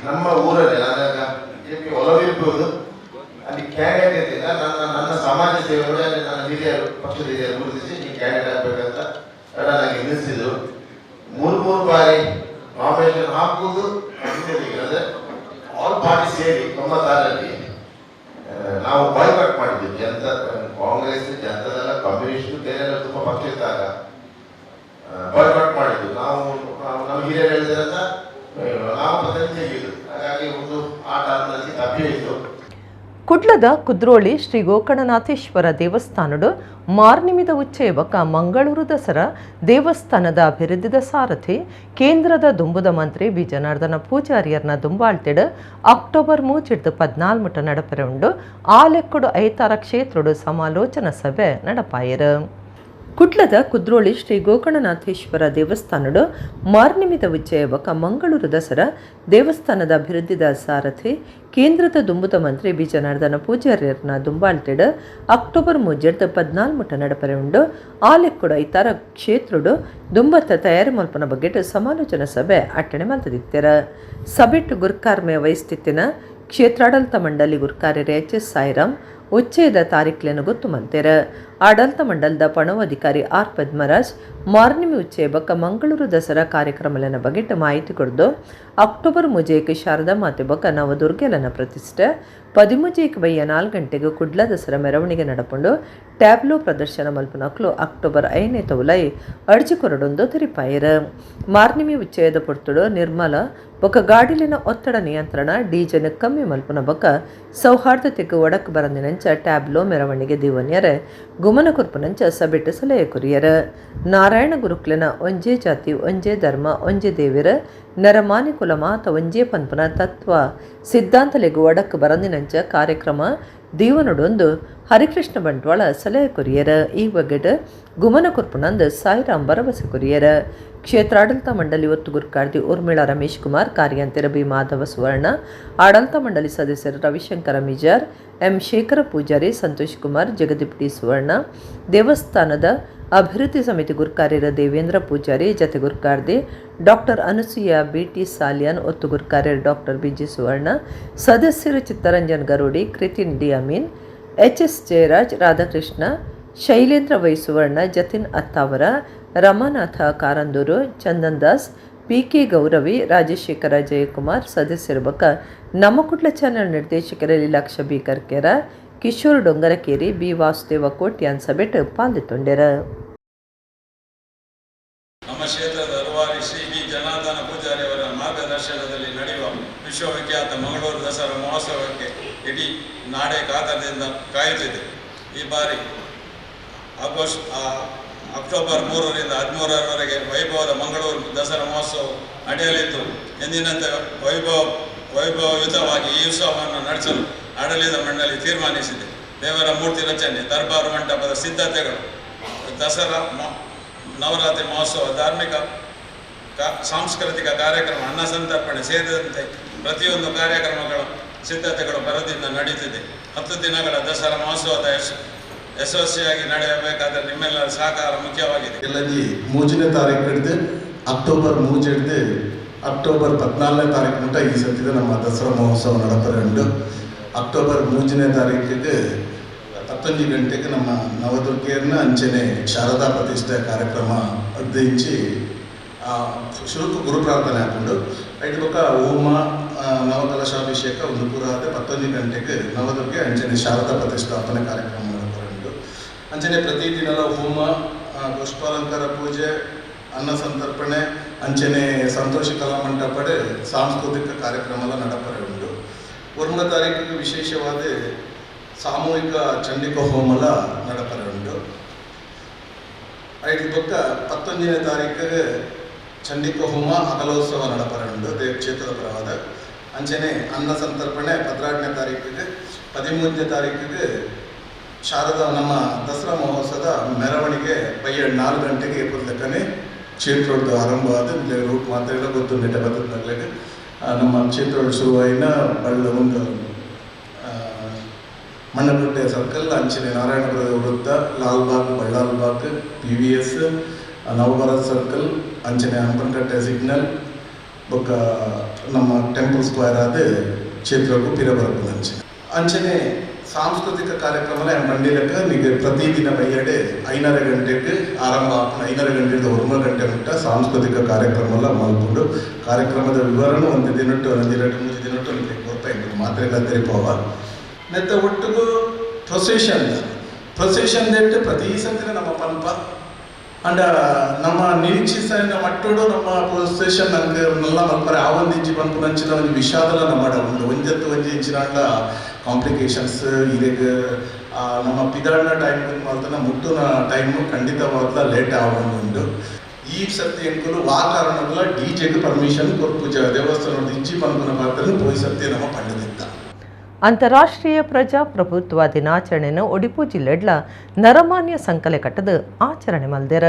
ನಮ್ಮ ಊರಲ್ಲಿ ನಾನಾಗ ಒಲವಿರ್ಬೋದು ಅಲ್ಲಿ ಕ್ಯಾಂಡಿಡೇಟ್ ಇದ್ದಿಲ್ಲ. ನನ್ನ ಸಮಾಜ ಸೇವೆ ನನ್ನ ಹಿರಿಯರು ಪಕ್ಷದ ಹಿರಿಯರು ಗುರುತಿಸಿ ನೀವು ಕ್ಯಾಂಡಿಡೇಟ್ ಆಗ್ಬೇಕಂತ ನನಗೆ ನಿಲ್ಲಿಸಿದ್ರು. 3 ಬಾರಿ ನಾಮಿನೇಷನ್ ಹಾಕುವುದು ಅಂದ್ರೆ ಆಲ್ ಪಾರ್ಟಿ ಸೇರಿ 96ರಲ್ಲಿ ನಾವು ಬಾಯ್ಕಾಟ್ ಮಾಡಿದ್ವಿ. ಜನತಾ ಕಾಂಗ್ರೆಸ್ ಜನತಾದಳ ಕಮ್ಯುನಿಸ್ಟ್ ಬೇರೆ ತುಂಬಾ ಪಕ್ಷ ಇದ್ದಾಗ ಬಾಯ್ಕಾಟ್ ಮಾಡಿದ್ವಿ. ನಮ್ಮ ಹಿರಿಯರು ಹೇಳಿದ್ರಂತ ನಾವು ಪದ್ಧತಿ ತೆಗೆಯುದು. ಹಾಗಾಗಿ ಒಂದು ಆ ಟರ್ಮ್ನಲ್ಲಿ ತಪ್ಪಿ ಇತ್ತು. ಕುಡ್ಲದ ಕುದ್ರೋಳಿ ಶ್ರೀ ಗೋಕರ್ಣನಾಥೇಶ್ವರ ದೇವಸ್ಥಾನಡು ಮಾರ್ನಿಮಿದ ಉಚ್ಚೇವಕ ಮಂಗಳೂರು ದಸರಾ ದೇವಸ್ಥಾನದ ಅಭಿವೃದ್ಧಿದ ಸಾರಥಿ ಕೇಂದ್ರದ ದುಂಬುದ ಮಂತ್ರಿ ಬಿ ಜನಾರ್ದನ ಪೂಜಾರಿಯರ್ನ ದುಂಬಾಳ್ತಿಡು ಅಕ್ಟೋಬರ್ 3-14 ನಡಪೆರೆ ಉಂಡು ಆ ಲೆಕ್ಕಡು ಐತಾರ ಕ್ಷೇತ್ರಡು ಸಮಾಲೋಚನಾ ಸಭೆ ನಡಪಾಯರು. ಕುಡ್ಲದ ಕುದ್ರೋಳಿ ಶ್ರೀ ಗೋಕರ್ಣನಾಥೇಶ್ವರ ದೇವಸ್ಥಾನಡು ಮಾರ್ನಿಮಿದ ಉಚ್ಚೇವಕ ಮಂಗಳೂರು ದಸರಾ ದೇವಸ್ಥಾನದ ಅಭಿವೃದ್ಧಿದ ಸಾರಥಿ ಕೇಂದ್ರದ ದುಂಬುದ ಮಂತ್ರಿ ಬಿ ಜನಾರ್ದನ ಪೂಜಾರಿಯರ್ನ ದುಂಬಾಳ್ತಿಡು ಅಕ್ಟೋಬರ್ 3-14 ನಡಪೆರೆ ಉಂಡು ಆ ಲೆಕ್ಕಡು ಐತಾರ ಕ್ಷೇತ್ರಡು ದುಂಬತ್ತ ತಯಾರಿ ಮಲ್ಪನ ಬಗ್ಗೆ ಸಮಾಲೋಚನಾ ಸಭೆ ಅಟ್ಟಣೆ ಮಲ್ತದಿತ್ತರ. ಸಭೆಟ್ಟು ಗುರ್ಕಾರ್ಮೆ ವಹಿಸ್ತಿತ್ತಿನ ಕ್ಷೇತ್ರಾಡಳಿತ ಮಂಡಳಿ ಗುರ್ಕಾರ್ಯರು ಎಚ್.ಎಸ್. ಸಾಯಿರಾಮ್ ಉಚ್ಚೇದ ತಾರೀಖಿನ ಗೊತ್ತು ಮಂತೇರ. ಆಡಳಿತ ಮಂಡಲದ ಪಣವಾಧಿಕಾರಿ ಆರ್ ಪದ್ಮರಾಜ್ ಮಾರ್ನಿಮಿ ಉಚ್ಚೇಬಕ ಮಂಗಳೂರು ದಸರಾ ಕಾರ್ಯಕ್ರಮಲನ ಬಗೆಟ್ ಮಾಹಿತಿ ಕೊಡ್ದು ಅಕ್ಟೋಬರ್ 3 ಶಾರದಾ ಮಾತೆ ಬಕ ನವದುರ್ಗೆಲನ ಪ್ರತಿಷ್ಠೆ 13:04 ಗಂಟೆಗೆ ಕುಡ್ಲ ದಸರಾ ಮೆರವಣಿಗೆ ನಡಪುಂಡು ಟ್ಯಾಬ್ಲೋ ಪ್ರದರ್ಶನ ಮಲ್ಪನಕ್ಲು ಅಕ್ಟೋಬರ್ 5 ತೌಲೈ ಅರ್ಜಿ ಕೊರಡೊಂದು ತೆರಿಪಾಯರ. ಮಾರ್ನಿಮಿ ಉಚ್ಚಯದ ಪೊರ್ತುಡು ನಿರ್ಮಲ ಬೊಕ ಗಾಡಿಲಿನ ಒತ್ತಡ ನಿಯಂತ್ರಣ ಡೀಜೆನ ಕಮ್ಮಿ ಮಲ್ಪನ ಬಕ ಸೌಹಾರ್ದತೆಗೆ ಒಡಕ್ ಬರಂದಿನಂಚ ಟ್ಯಾಬ್ಲೋ ಮೆರವಣಿಗೆ ದಿವನ್ಯರೆ ಗುಮನ ಕುರ್ಪನಂಚ ಸಭೆಟ್ಟು ಸಲಹೆ ಕೊರಿಯರ. ನಾರಾಯಣ ಗುರುಕ್ಲನ ಒಂಜೇ ಜಾತಿ ಒಂಜೇ ಧರ್ಮ ಒಂಜೇ ದೇವಿರ ನರಮಾನಿ ಕುಲ ಮಾತ ಒಂಜೇ ಪಂಪನ ತತ್ವ ಸಿದ್ಧಾಂತಲೆಗು ಒಡಕ್ ಬರಂದಿನಂಚ ಕಾರ್ಯಕ್ರಮ ದೀವನೊಡೊಂದು ಹರಿಕೃಷ್ಣ ಬಂಟ್ವಾಳ ಸಲಹೆ ಕೊರಿಯರ. ಈ ಬಗೆಟ್ ಗುಮನ ಕುರ್ಪನಂದು ಸಾಯಿರಾಮ್ ಭರವಸೆ ಕೊರಿಯರ. ಕ್ಷೇತ್ರಾಡಳಿತ ಮಂಡಳಿ ಒತ್ತು ಗುರ್ಕಾರ್ದಿ ಊರ್ಮಿಳಾ ರಮೇಶ್ ಕುಮಾರ್, ಕಾರ್ಯಾಂತರ ಬಿ ಮಾಧವ ಸುವರ್ಣ, ಆಡಳಿತ ಮಂಡಳಿ ಸದಸ್ಯರು ರವಿಶಂಕರ ಮಿಜಾರ್, ಎಂ ಶೇಖರ ಪೂಜಾರಿ, ಸಂತೋಷ್ ಕುಮಾರ್, ಜಗದೀಪ್ ಟಿ ಸುವರ್ಣ, ದೇವಸ್ಥಾನದ ಅಭಿವೃದ್ಧಿ ಸಮಿತಿ ಗುರ್ಕಾರ್ಯರ ದೇವೇಂದ್ರ ಪೂಜಾರಿ, ಜತೆ ಗುರ್ಕಾರ್ದಿ ಡಾಕ್ಟರ್ ಅನುಸೂಯ ಬಿ.ಟಿ. ಸಾಲಿಯಾನ್, ಒತ್ತು ಗುರ್ಕಾರ್ಯರು ಡಾಕ್ಟರ್ ಬಿ.ಜಿ. ಸುವರ್ಣ, ಸದಸ್ಯರು ಚಿತ್ತರಂಜನ್ ಗರುಡಿ, ಕೃತಿನ್ ಡಿ ಅಮೀನ್, ಎಚ್.ಎಸ್. ಜಯರಾಜ್, ರಾಧಾಕೃಷ್ಣ, ಶೈಲೇಂದ್ರ ವೈ ಸುವರ್ಣ, ಜತಿನ್ ಅತ್ತಾವರ, ರಮಾನಾಥ ಕಾರಂದೂರು, ಚಂದನ್ ದಾಸ್, ಪಿ.ಕೆ. ಗೌರವಿ, ರಾಜಶೇಖರ ಜಯಕುಮಾರ್ ಸದಸ್ಯರು ಬಕ ನಮ್ಮ ಕುಡ್ಲ ಚಾನೆಲ್ ನಿರ್ದೇಶಕರ ಲೀಲಾಕ್ಷ ಬಿ ಕರ್ಕೆರ, ಕಿಶೋರ್ ಡೊಂಗರಕೇರಿ, ಬಿ ವಾಸುದೇವ ಕೋಟ್ಯಾನ್ ಸಭೆಟ್ ಪಾಲ್ಗೊಂಡರ. ನಮ್ಮ ಕ್ಷೇತ್ರದ ರೂವಾರಿ ಶ್ರೀ ಬಿ ಜನಾರ್ದನ ಪೂಜಾರಿಯವರ ಮಾರ್ಗದರ್ಶನದಲ್ಲಿ ನಡೆಯುವ ವಿಶ್ವವಿಖ್ಯಾತ ಮಂಗಳೂರು ದಸರಾ ಮಹೋತ್ಸವಕ್ಕೆ ಇಡೀ ನಾಡೆ ಕಾತರದಿಂದ ಕಾಯುತ್ತಿದೆ. ಈ ಬಾರಿ ಅಕ್ಟೋಬರ್ 3ರಿಂದ 13ರವರೆಗೆ ವೈಭವದ ಮಂಗಳೂರು ದಸರಾ ಮಹೋತ್ಸವ ನಡೆಯಲಿದ್ದು, ಎಂದಿನಂತೆ ವೈಭವಯುತವಾಗಿ ಈ ಉತ್ಸವವನ್ನು ನಡೆಸಲು ಆಡಳಿತ ಮಂಡಳಿ ತೀರ್ಮಾನಿಸಿದೆ. ದೇವರ ಮೂರ್ತಿ ರಚನೆ, ದರ್ಬಾರು ಮಂಟಪದ ಸಿದ್ಧತೆಗಳು, ದಸರಾ ನವರಾತ್ರಿ ಮಹೋತ್ಸವ, ಧಾರ್ಮಿಕ ಸಾಂಸ್ಕೃತಿಕ ಕಾರ್ಯಕ್ರಮ, ಅನ್ನ ಸಂತರ್ಪಣೆ ಸೇರಿದಂತೆ ಪ್ರತಿಯೊಂದು ಕಾರ್ಯಕ್ರಮಗಳ ಸಿದ್ಧತೆಗಳು ಭರದಿಂದ ನಡೆಯುತ್ತಿದೆ. 10 ದಿನಗಳ ದಸರಾ ಮಹೋತ್ಸವದ ಯಶಸ್ವಿಯಾಗಿ ನಡೆಯಬೇಕಾದರೆ ನಿಮ್ಮೆಲ್ಲರ ಸಹಕಾರ ಮುಖ್ಯವಾಗಿದೆ. ಎಲ್ಲಜಿ 3ನೇ ತಾರೀಕು ಹಿಡಿದು ಅಕ್ಟೋಬರ್ 3 ಹಿಡಿದು ಅಕ್ಟೋಬರ್ 14ನೇ ತಾರೀಕು ಮಟ್ಟ ಈ ಸತಿದ ನಮ್ಮ ದಸರಾ ಮಹೋತ್ಸವ ನಡಪರೆ ಉಂಟು. ಅಕ್ಟೋಬರ್ 3ನೇ ತಾರೀಕಿಗೆ 11 ಗಂಟೆಗೆ ನಮ್ಮ ನವದುರ್ಗೆಯನ್ನ ಅಂಚನೆ ಶಾರದಾ ಪ್ರತಿಷ್ಠೆ ಕಾರ್ಯಕ್ರಮ ಅರ್ಧಿಂಚಿ ಶುರುಕು ಗುರು ಪ್ರಾರ್ಥನೆ ಹಾಕೊಂಡು ಐದು ಪಕ್ಕ ಹೋಮ ನವಕಲಶಾಭಿಷೇಕ ಒಂದು ಪೂರ ಆದ 11 ಗಂಟೆಗೆ ನವದುರ್ಗೆ ಅಂಚನೆ ಶಾರದಾ ಪ್ರತಿಷ್ಠಾಪನೆ ಕಾರ್ಯಕ್ರಮ ನಡಪರೆ ಉಂಟು. ಅಂಚನೆ ಪ್ರತಿದಿನದ ಹೋಮ, ಪುಷ್ಪಾಲಂಕಾರ ಪೂಜೆ, ಅನ್ನ ಸಂತರ್ಪಣೆ, ಅಂಚನೆ ಸಂತೋಷ ಕಲಾ ಮಂಟಪಡೆ ಸಾಂಸ್ಕೃತಿಕ ಕಾರ್ಯಕ್ರಮ ನಡಪರೆ ಉಂಟು. 1 ತಾರೀಕಿಗೆ ವಿಶೇಷವಾದ ಸಾಮೂಹಿಕ ಚಂಡಿಕ ಹೋಮಲ ನಡಪರೆ ಉಂಟು. ಐದು ಪಕ್ಕ 11ನೇ ತಾರೀಕಿಗೆ ಚಂಡಿಕ ಹೋಮ ಅಗಲೋತ್ಸವ ನಡಪರೆ ಉಂಟು ಕ್ಷೇತ್ರದ ಪರವಾದ. ಅಂಚನೆ ಅನ್ನ ಸಂತರ್ಪಣೆ 18ನೇ ತಾರೀಕಿಗೆ. 13ನೇ ತಾರೀಕಿಗೆ ಶಾರದಾ ನಮ್ಮ ದಸರಾ ಮಹೋತ್ಸವದ ಮೆರವಣಿಗೆ 4 ಗಂಟೆಗೆ ಲೆಕ್ಕನೆ ಕ್ಷೇತ್ರದ ಆರಂಭ ಆದ ರೂಟ್ ಮಾತ್ರ ಗೊತ್ತು ನೆಟ್ಟ ಬದಲಾಗ ನಮ್ಮ ಕ್ಷೇತ್ರ ಶುರುವಾಯಿನ ಬಳ್ಳ ಒಂದು ಮಣ್ಣಗುಡ್ಡೆ ಸರ್ಕಲ್, ಅಂಚನೆ ನಾರಾಯಣಪುರ ವೃತ್ತ, ಲಾಲ್ಬಾಗ್, ಬಳ್ಳಾಲ್ಬಾಗ್, PVS, ನವಭಾರತ್ ಸರ್ಕಲ್, ಅಂಚನೆ ಹಂಪನಕಟ್ಟೆ ಸಿಗ್ನಲ್ ಬೊಕ್ಕ ನಮ್ಮ ಟೆಂಪಲ್ ಸ್ಕ್ವೇರ್ ಆದ ಕ್ಷೇತ್ರಕ್ಕೂ ಪಿರ ಬರಬಹುದು. ಅಂಚನೆ ಸಾಂಸ್ಕೃತಿಕ ಕಾರ್ಯಕ್ರಮ ಮಂಡಿಲಕ್ಕ ನಿಮಗೆ ಪ್ರತಿದಿನ ಬೈಯಡೆ 5:30 ಗಂಟೆಗೆ ಆರಂಭ ಆಪಣ. 5:30 ಗಂಟೆಯಿಂದ 1 ಗಂಟೆ ಮುಟ್ಟ ಸಾಂಸ್ಕೃತಿಕ ಕಾರ್ಯಕ್ರಮ ಎಲ್ಲ ಮಲ್ಕೊಂಡು ಕಾರ್ಯಕ್ರಮದ ವಿವರಣ 1 ದಿನಟ್ಟು 2 ದಿನಟ್ಟು 3 ದಿನಟ್ಟು ನಿಮಗೆ ಗೊತ್ತಾಯಿತು ಮಾತ್ರ ಎಲ್ಲ ತೆರಿಪವ ನೆತ್ತ ಒಟ್ಟಿಗೂ ಪ್ರೊಸೆಷನ್ ದಟ್ಟು ಪ್ರತಿ ಸಂದಿನ ನಮ್ಮ ಪಂಪ ಅಂಡ್ ನಮ್ಮ ನಿರೀಕ್ಷಿಸಿದ ಮಟ್ಟೋಡು ನಮ್ಮ ಸ್ಟೇಷನ್ ನಂಗೆ ನಲ್ಲ ಮಲ್ಪರೆ ಆ ಒಂದು ಇಂಚಿ ಬಂದು ನಂಚಿನ ಒಂದು ವಿಷಾದಲ ನಮ್ಮ ಒಂಜತ್ತು ಇಂಚಿನ ಕಾಂಪ್ಲಿಕೇಶನ್ಸ್ ಇದೀಗ ನಮ್ಮ ಪಿದಾಡಿನ ಟೈಮ್ ಮಾತ್ರ ಮುಟ್ಟಿನ ಟೈಮು ಖಂಡಿತವಾದ ಲೇಟ್ ಆಗುಂಡು ಈ ಸರ್ತಿ ಎಂಕುಲು ಆ ಕಾರಣಗಳ ಡಿಜೆಗೆ ಪರ್ಮಿಷನ್ ಕೊರ್ಪುಜ ದೇವಸ್ಥಾನದ ಇಂಚಿ ಪಂಪನ ಪಾತ್ರ ಪೋಯಿ ಸರ್ತಿ ನಮ್ಮ ಪಂಡದಿತ್ತ. ಅಂತಾರಾಷ್ಟ್ರೀಯ ಪ್ರಜಾಪ್ರಭುತ್ವ ದಿನಾಚರಣೆಯನ್ನು ಉಡುಪಿ ಜಿಲ್ಲೆಡ್ಲ ನರಮಾನ್ಯ ಸಂಕಲೆ ಕಟ್ಟದ ಆಚರಣೆ ಮಲ್ದೆರ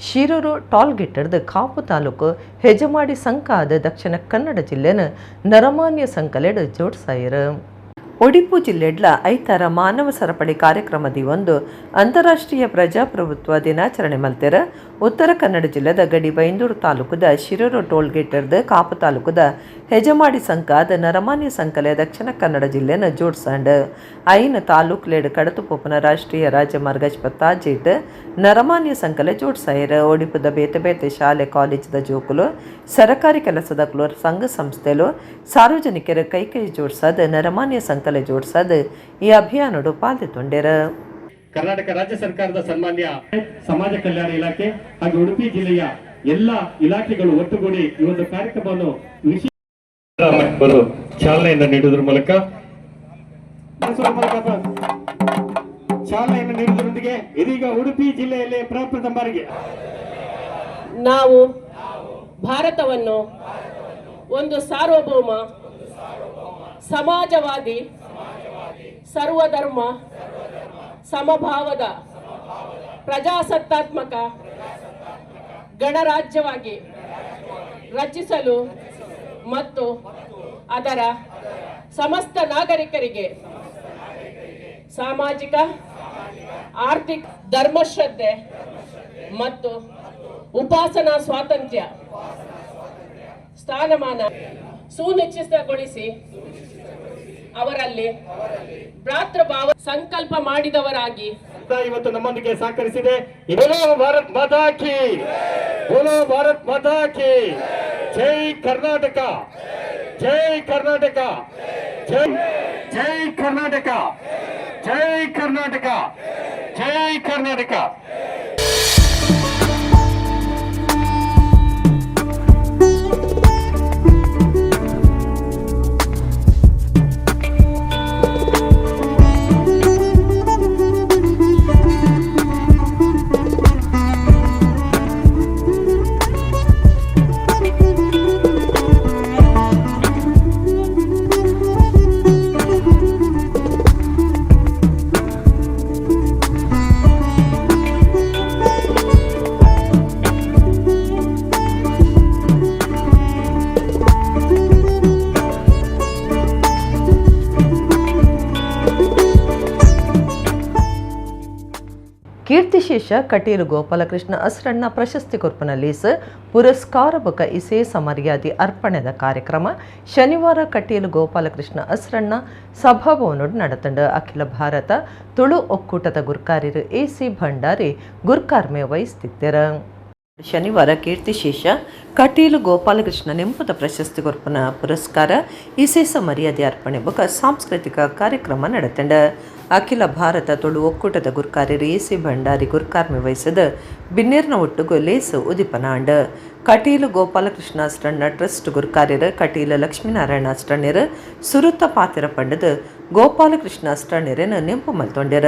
ಶಿರೂರು ಟೋಲ್ಗೇಟರ್ದ ಕಾಪು ತಾಲೂಕು ಹೆಜಮಾಡಿ ಸಂಕಾದ ದಕ್ಷಿಣ ಕನ್ನಡ ಜಿಲ್ಲೆನ ನರಮಾನ್ಯ ಸಂಕಲೆಡ್ ಜೋಡ್ಸಾಯರ ಉಡುಪಿ ಜಿಲ್ಲೆಡ್ಲ ಐತಾರ ಮಾನವ ಸರಪಳಿ ಕಾರ್ಯಕ್ರಮದಿ ಒಂದು ಅಂತಾರಾಷ್ಟ್ರೀಯ ಪ್ರಜಾಪ್ರಭುತ್ವ ದಿನಾಚರಣೆ ಮಲ್ತೆರ ಉತ್ತರ ಕನ್ನಡ ಜಿಲ್ಲೆದ ಗಡಿ ಬೈಂದೂರು ತಾಲೂಕದ ಶಿರೂರು ಟೋಲ್ಗೇಟರ್ದ ಕಾಪು ತಾಲೂಕದ ಹೆಜಮಾಡಿ ಸಂಕಾದ ನರಮಾನ್ಯ ಸಂಕಲೆ ದಕ್ಷಿಣ ಕನ್ನಡ ಜಿಲ್ಲೆನ ಜೋಡ್ಸಂಡ್ ಐನ ತಾಲೂಕ್ಲೇಡ್ ಕಡತುಪೋಪನ ರಾಷ್ಟ್ರೀಯ ರಾಜಮಾರ್ಗ ಜೇಟ್ ನರಮಾನ್ಯ ಸಂಕಲೆ ಜೋಡ್ಸಾಯರ ಉಡುಪದ ಬೇತೆ ಬೇತೆ ಶಾಲೆ ಕಾಲೇಜದ ಜೋಕುಲು ಸರಕಾರಿ ಕೆಲಸದಕ್ಲು ಸಂಘ ಸಂಸ್ಥೆಲು ಸಾರ್ವಜನಿಕರ ಕೈ ಜೋಡ್ಸದ ನರಮಾನ್ಯ ಸಂಕಲೆ ಜೋಡ್ಸದ ಈ ಅಭಿಯಾನಡು ಪಾಲ್ಗೊಂಡೇರ. ಕರ್ನಾಟಕ ರಾಜ್ಯ ಸರ್ಕಾರದ ಸನ್ಮಾನ್ಯ ಸಮಾಜ ಕಲ್ಯಾಣ ಇಲಾಖೆ ಹಾಗೂ ಉಡುಪಿ ಜಿಲ್ಲೆಯ ಎಲ್ಲ ಇಲಾಖೆಗಳು ಒಟ್ಟುಗೂಡಿ ಈ ಒಂದು ಕಾರ್ಯಕ್ರಮವನ್ನು ಚಾಲನೆಯನ್ನು ನೀಡುವುದರ ಮೂಲಕ ನೀಡುವುದರೊಂದಿಗೆ ಇದೀಗ ಉಡುಪಿ ಜಿಲ್ಲೆಯಲ್ಲಿ ಪ್ರಪ್ರಥಮ ಬಾರಿಗೆ ನಾವು ಭಾರತವನ್ನು ಒಂದು ಸಾರ್ವಭೌಮ ಸಮಾಜವಾದಿ ಸರ್ವಧರ್ಮ ಸಮಭಾವದ ಪ್ರಜಾಸತ್ತಾತ್ಮಕ ಗಣರಾಜ್ಯವಾಗಿ ರಚಿಸಲು ಮತ್ತು ಅದರ ಸಮಸ್ತ ನಾಗರಿಕರಿಗೆ ಸಾಮಾಜಿಕ ಆರ್ಥಿಕ ಧರ್ಮಶ್ರದ್ಧೆ ಮತ್ತು ಉಪಾಸನಾ ಸ್ವಾತಂತ್ರ್ಯ ಸ್ಥಾನಮಾನ ಸುನಿಶ್ಚಿತಗೊಳಿಸಿ ಅವರಲ್ಲಿ ಭ್ರಾತೃಭಾವ ಸಂಕಲ್ಪ ಮಾಡಿದವರಾಗಿ ಇವತ್ತು ನಮ್ಮೊಂದಿಗೆ ಸಹಕರಿಸಿದೆ. ಬೋಲೋ ಭಾರತ್ ಮಾತಾ ಕಿ, ಬೋಲೋ ಭಾರತ್ ಮಾತಾ ಕಿ, ಜೈ ಕರ್ನಾಟಕ, ಜೈ ಕರ್ನಾಟಕ, ಜೈ ಜೈ ಕರ್ನಾಟಕ, ಜೈ ಕರ್ನಾಟಕ, ಜೈ ಕರ್ನಾಟಕ. ಕೀರ್ತಿಶೇಷ ಕಟೀಲು ಗೋಪಾಲಕೃಷ್ಣ ಅಸ್ರಣ್ಣ ಪ್ರಶಸ್ತಿ ಕೊರ್ಪನಲ್ಲೀಸ್ ಪುರಸ್ಕಾರ ಬೊಕ ವಿಶೇಷ ಮರ್ಯಾದೆ ಅರ್ಪಣೆದ ಕಾರ್ಯಕ್ರಮ ಶನಿವಾರ ಕಟೀಲು ಗೋಪಾಲಕೃಷ್ಣ ಅಸ್ರಣ್ಣ ಸಭಾಭವನೋಡು ನಡೆತಂಡ ಅಖಿಲ ಭಾರತ ತುಳು ಒಕ್ಕೂಟದ ಗುರ್ಕಾರ್ಯರು ಎಸಿ ಭಂಡಾರಿ ಗುರ್ಕಾರ್ಮೆ ವಹಿಸ್ತಿದ್ದರ. ಶನಿವಾರ ಕೀರ್ತಿಶೇಷ ಕಟೀಲು ಗೋಪಾಲಕೃಷ್ಣ ನೆಂಪದ ಪ್ರಶಸ್ತಿ ಕೊರ್ಪನ ಪುರಸ್ಕಾರ ವಿಶೇಷ ಮರ್ಯಾದೆ ಅರ್ಪಣೆ ಬೊಕ ಸಾಂಸ್ಕೃತಿಕ ಕಾರ್ಯಕ್ರಮ ನಡೆತಂಡ. ಅಖಿಲ ಭಾರತ ತುಳು ಒಕ್ಕೂಟದ ಗುರ್ಕಾರ್ಯರು ಎಸಿ ಭಂಡಾರಿ ಗುರ್ಕಾರ್ಮೆ ವಹಿಸದ ಬಿನ್ನೇರ್ನ ಒಟ್ಟುಗು ಲೇಸು ಉದಿಪನಾಂಡ್ ಕಟೀಲು ಗೋಪಾಲಕೃಷ್ಣ ಅಸ್ರಣ್ಣ ಟ್ರಸ್ಟ್ ಗುರ್ಕಾರ್ಯರು ಕಟೀಲು ಲಕ್ಷ್ಮೀನಾರಾಯಣ ಅಸ್ರಣ್ಯರು ಸುರುತ್ತ ಪಾತಿರ ಪಂಡದ ಗೋಪಾಲಕೃಷ್ಣ ಅಸ್ರಣ್ಯರನ್ನು ನೆಂಪು ಮಲ್ತೊಂಡ್ಯರ.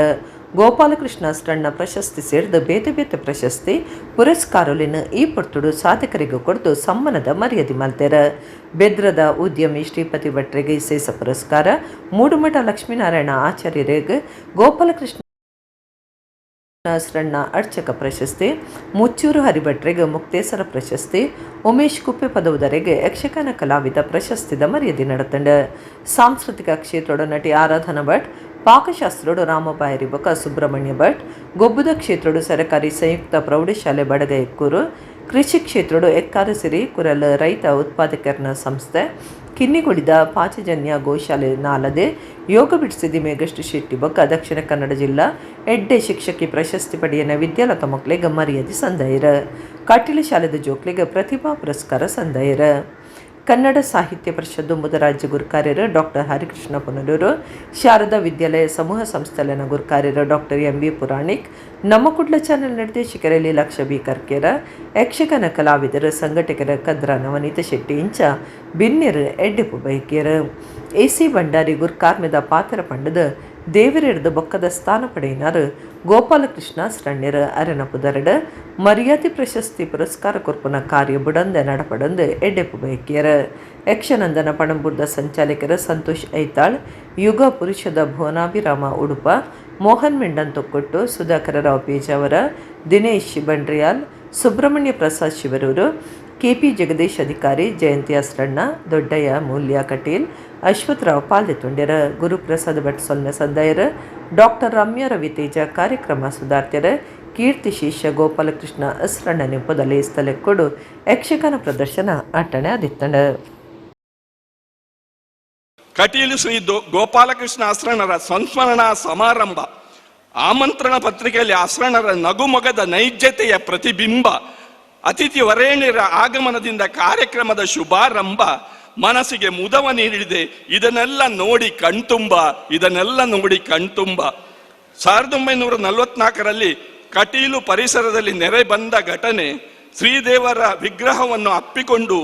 ಗೋಪಾಲಕೃಷ್ಣ ಅಸ್ರಣ್ಣ ಪ್ರಶಸ್ತಿ ಸೇರಿದ ಬೇತೆ ಬೇತೆ ಪ್ರಶಸ್ತಿ ಪುರಸ್ಕಾರಲಿನ ಈ ಪೊರ್ತುಡು ಸಾಧಕರಿಗೂ ಕೊಡ್ದು ಸಮ್ಮಾನದ ಮರ್ಯಾದೆ ಮಲ್ತೆರ. ಬೆದ್ರದ ಉದ್ಯಮಿ ಶ್ರೀಪತಿ ಭಟ್ರಿಗೆ ವಿಶೇಷ ಪುರಸ್ಕಾರ, ಮೂಡುಮಠ ಲಕ್ಷ್ಮೀನಾರಾಯಣ ಆಚಾರ್ಯರಿಗೆ ಗೋಪಾಲಕೃಷ್ಣ ಅಸ್ರಣ್ಣ ಅರ್ಚಕ ಪ್ರಶಸ್ತಿ, ಮುಚ್ಚೂರು ಹರಿಭಟ್ರಿಗೆ ಮುಕ್ತೇಸರ ಪ್ರಶಸ್ತಿ, ಉಮೇಶ್ ಕುಪ್ಪೆ ಪದವುದರಿಗೆ ಯಕ್ಷಗಾನ ಕಲಾವಿದ ಪ್ರಶಸ್ತಿದ ಮರ್ಯಾದೆ ನಡೆತಂಡ. ಸಾಂಸ್ಕೃತಿಕ ಕ್ಷೇತ್ರದ ನಟಿ ಆರಾಧನಾ ಭಟ್, ಪಾಕಶಾಸ್ತ್ರೋಡು ರಾಮಬಾಯರಿ ಬೊಕ ಸುಬ್ರಹ್ಮಣ್ಯ ಭಟ್, ಗೊಬ್ಬುದ ಕ್ಷೇತ್ರೋಡು ಸರಕಾರಿ ಸಂಯುಕ್ತ ಪ್ರೌಢಶಾಲೆ ಬಡಗ ಎಕ್ಕೂರು, ಕೃಷಿ ಕ್ಷೇತ್ರೋಡು ಎಕ್ಕಾರಸಿರಿ ಕುರಲ್ ರೈತ ಉತ್ಪಾದಕರನ ಸಂಸ್ಥೆ, ಕಿನ್ನಿಗುಳಿದ ಪಾಚಜನ್ಯ ಗೋಶಾಲೆ ನಾಲದೆ, ಯೋಗ ಬಿಡಿಸಿದಿ ಮೇಗಷ್ಟು ಶೆಟ್ಟಿ ಬೊಕ್ಕ ದಕ್ಷಿಣ ಕನ್ನಡ ಜಿಲ್ಲಾ ಎಡ್ಡೆ ಶಿಕ್ಷಕಿ ಪ್ರಶಸ್ತಿ ಪಡೆಯನ ವಿದ್ಯಾಲತಾ ಮಕ್ಕಳಿಗೆ ಮರ್ಯಾದೆ ಸಂದಾಯರ. ಕಟೀಲು ಶಾಲೆದ ಜೋಕ್ಲಿಗೆ ಪ್ರತಿಭಾ ಪುರಸ್ಕಾರ ಸಂದಾಯರ. ಕನ್ನಡ ಸಾಹಿತ್ಯ ಪರಿಷತ್ ದುಂಬುದ ರಾಜ್ಯ ಗುರುಕಾರ್ಯರು ಡಾಕ್ಟರ್ ಹರಿಕೃಷ್ಣ ಪುನಲೂರು, ಶಾರದಾ ವಿದ್ಯಾಲಯ ಸಮೂಹ ಸಂಸ್ಥೆಯ ಗುರುಕಾರ್ಯರು ಡಾಕ್ಟರ್ MV ಪುರಾಣಿಕ್, ನಮ್ಮ ಕುಡ್ಲ ಚಾನೆಲ್ ನಿರ್ದೇಶಕರ ಲೀಲಾಕ್ಷ ಬಿ ಕರ್ಕೇರ, ಯಕ್ಷಗಾನ ಕಲಾವಿದರು ಸಂಘಟಕರ ಕದ್ರ ನವನೀತ ಶೆಟ್ಟಿ ಇಂಚ ಬಿನ್ನಿರು ಎಡ್ಡೆಪು ಬೈಕೇರು. AC ಭಂಡಾರಿ ಗುರ್ಕಾರ್ಮಿದ ಪಾತ್ರ ಪಂಡದ ದೇವರಿಡ್ದು ಬೊಕ್ಕದ ಸ್ಥಾನ ಪಡೆಯಿನಾರು ಗೋಪಾಲಕೃಷ್ಣ ಸ್ರಣ್ಯರ ಅರೆನ ಪುದರಡ ಮರ್ಯಾದೆ ಪ್ರಶಸ್ತಿ ಪುರಸ್ಕಾರ ಕೊರ್ಪುನ ಕಾರ್ಯ ಬುಡಂದ ನಡಪಡಂದು ಎಡ್ಡೆಪು ಬೈಕಿಯರ. ಯಕ್ಷನಂದನ ಪಣಂಬುರ್ದ ಸಂಚಾಲಕರ ಸಂತೋಷ್ ಐತಾಳ್, ಯುಗ ಪುರುಷದ ಭುವನಾಭಿರಾಮ ಉಡುಪ, ಮೋಹನ್ ಮೆಂಡನ್ ತೊಕ್ಕೊಟ್ಟು, ಸುಧಾಕರ ರಾವ್ ಪೇಜಾವರ, ದಿನೇಶ್ ಬಂಡ್ರಿಯಾಲ್, ಸುಬ್ರಹ್ಮಣ್ಯ ಪ್ರಸಾದ್ ಶಿವರೂರು, KP ಜಗದೀಶ್ ಅಧಿಕಾರಿ, ಜಯಂತಿ ಅಸ್ರಣ್ಣ, ದೊಡ್ಡಯ್ಯ ಮೂಲ್ಯ ಕಟೀಲ್, ಅಶ್ವತ್ಥರಾವ್ ಪಾಲ್ದೆತುಂಡ್ಯರ, ಗುರುಪ್ರಸಾದ್ ಭಟ್ ಸೊಲ್ಮೆ ಸಂದಾಯರ, ಡಾಕ್ಟರ್ ರಮ್ಯಾ ರವಿತೇಜ ಕಾರ್ಯಕ್ರಮ ಸುಧಾರ್ತ್ಯರ, ಕೀರ್ತಿ ಶಿಷ್ಯ ಗೋಪಾಲಕೃಷ್ಣ ಅಸ್ರಣ್ಣ ನೆಂಪದಲ್ಲಿ ಸ್ಥಳಕ್ಕೊಡು ಯಕ್ಷಗಾನ ಪ್ರದರ್ಶನ ಅಟ್ಟಣೆ ಆದಿತ್ತಂಡ. ಕಟೀಲು ಶ್ರೀ ಗೋಪಾಲಕೃಷ್ಣ ಅಸ್ರಣರ ಸಂಸ್ಮರಣಾ ಸಮಾರಂಭ. ಆಮಂತ್ರಣ ಪತ್ರಿಕೆಯಲ್ಲಿ ಅಸ್ರಣರ ನಗುಮೊಗದ ನೈಜತೆಯ ಪ್ರತಿಬಿಂಬ. ಅತಿಥಿ ವರೇಣ್ಯರ ಆಗಮನದಿಂದ ಕಾರ್ಯಕ್ರಮದ ಶುಭಾರಂಭ. ಮನಸ್ಸಿಗೆ ಮುದವ ನೀಡಿದೆ ಇದನ್ನೆಲ್ಲ ನೋಡಿ ಕಣ್ತುಂಬ. 1944ರಲ್ಲಿ ಕಟೀಲು ಪರಿಸರದಲ್ಲಿ ನೆರೆ ಬಂದ ಘಟನೆ ಶ್ರೀದೇವರ ವಿಗ್ರಹವನ್ನು ಅಪ್ಪಿಕೊಂಡು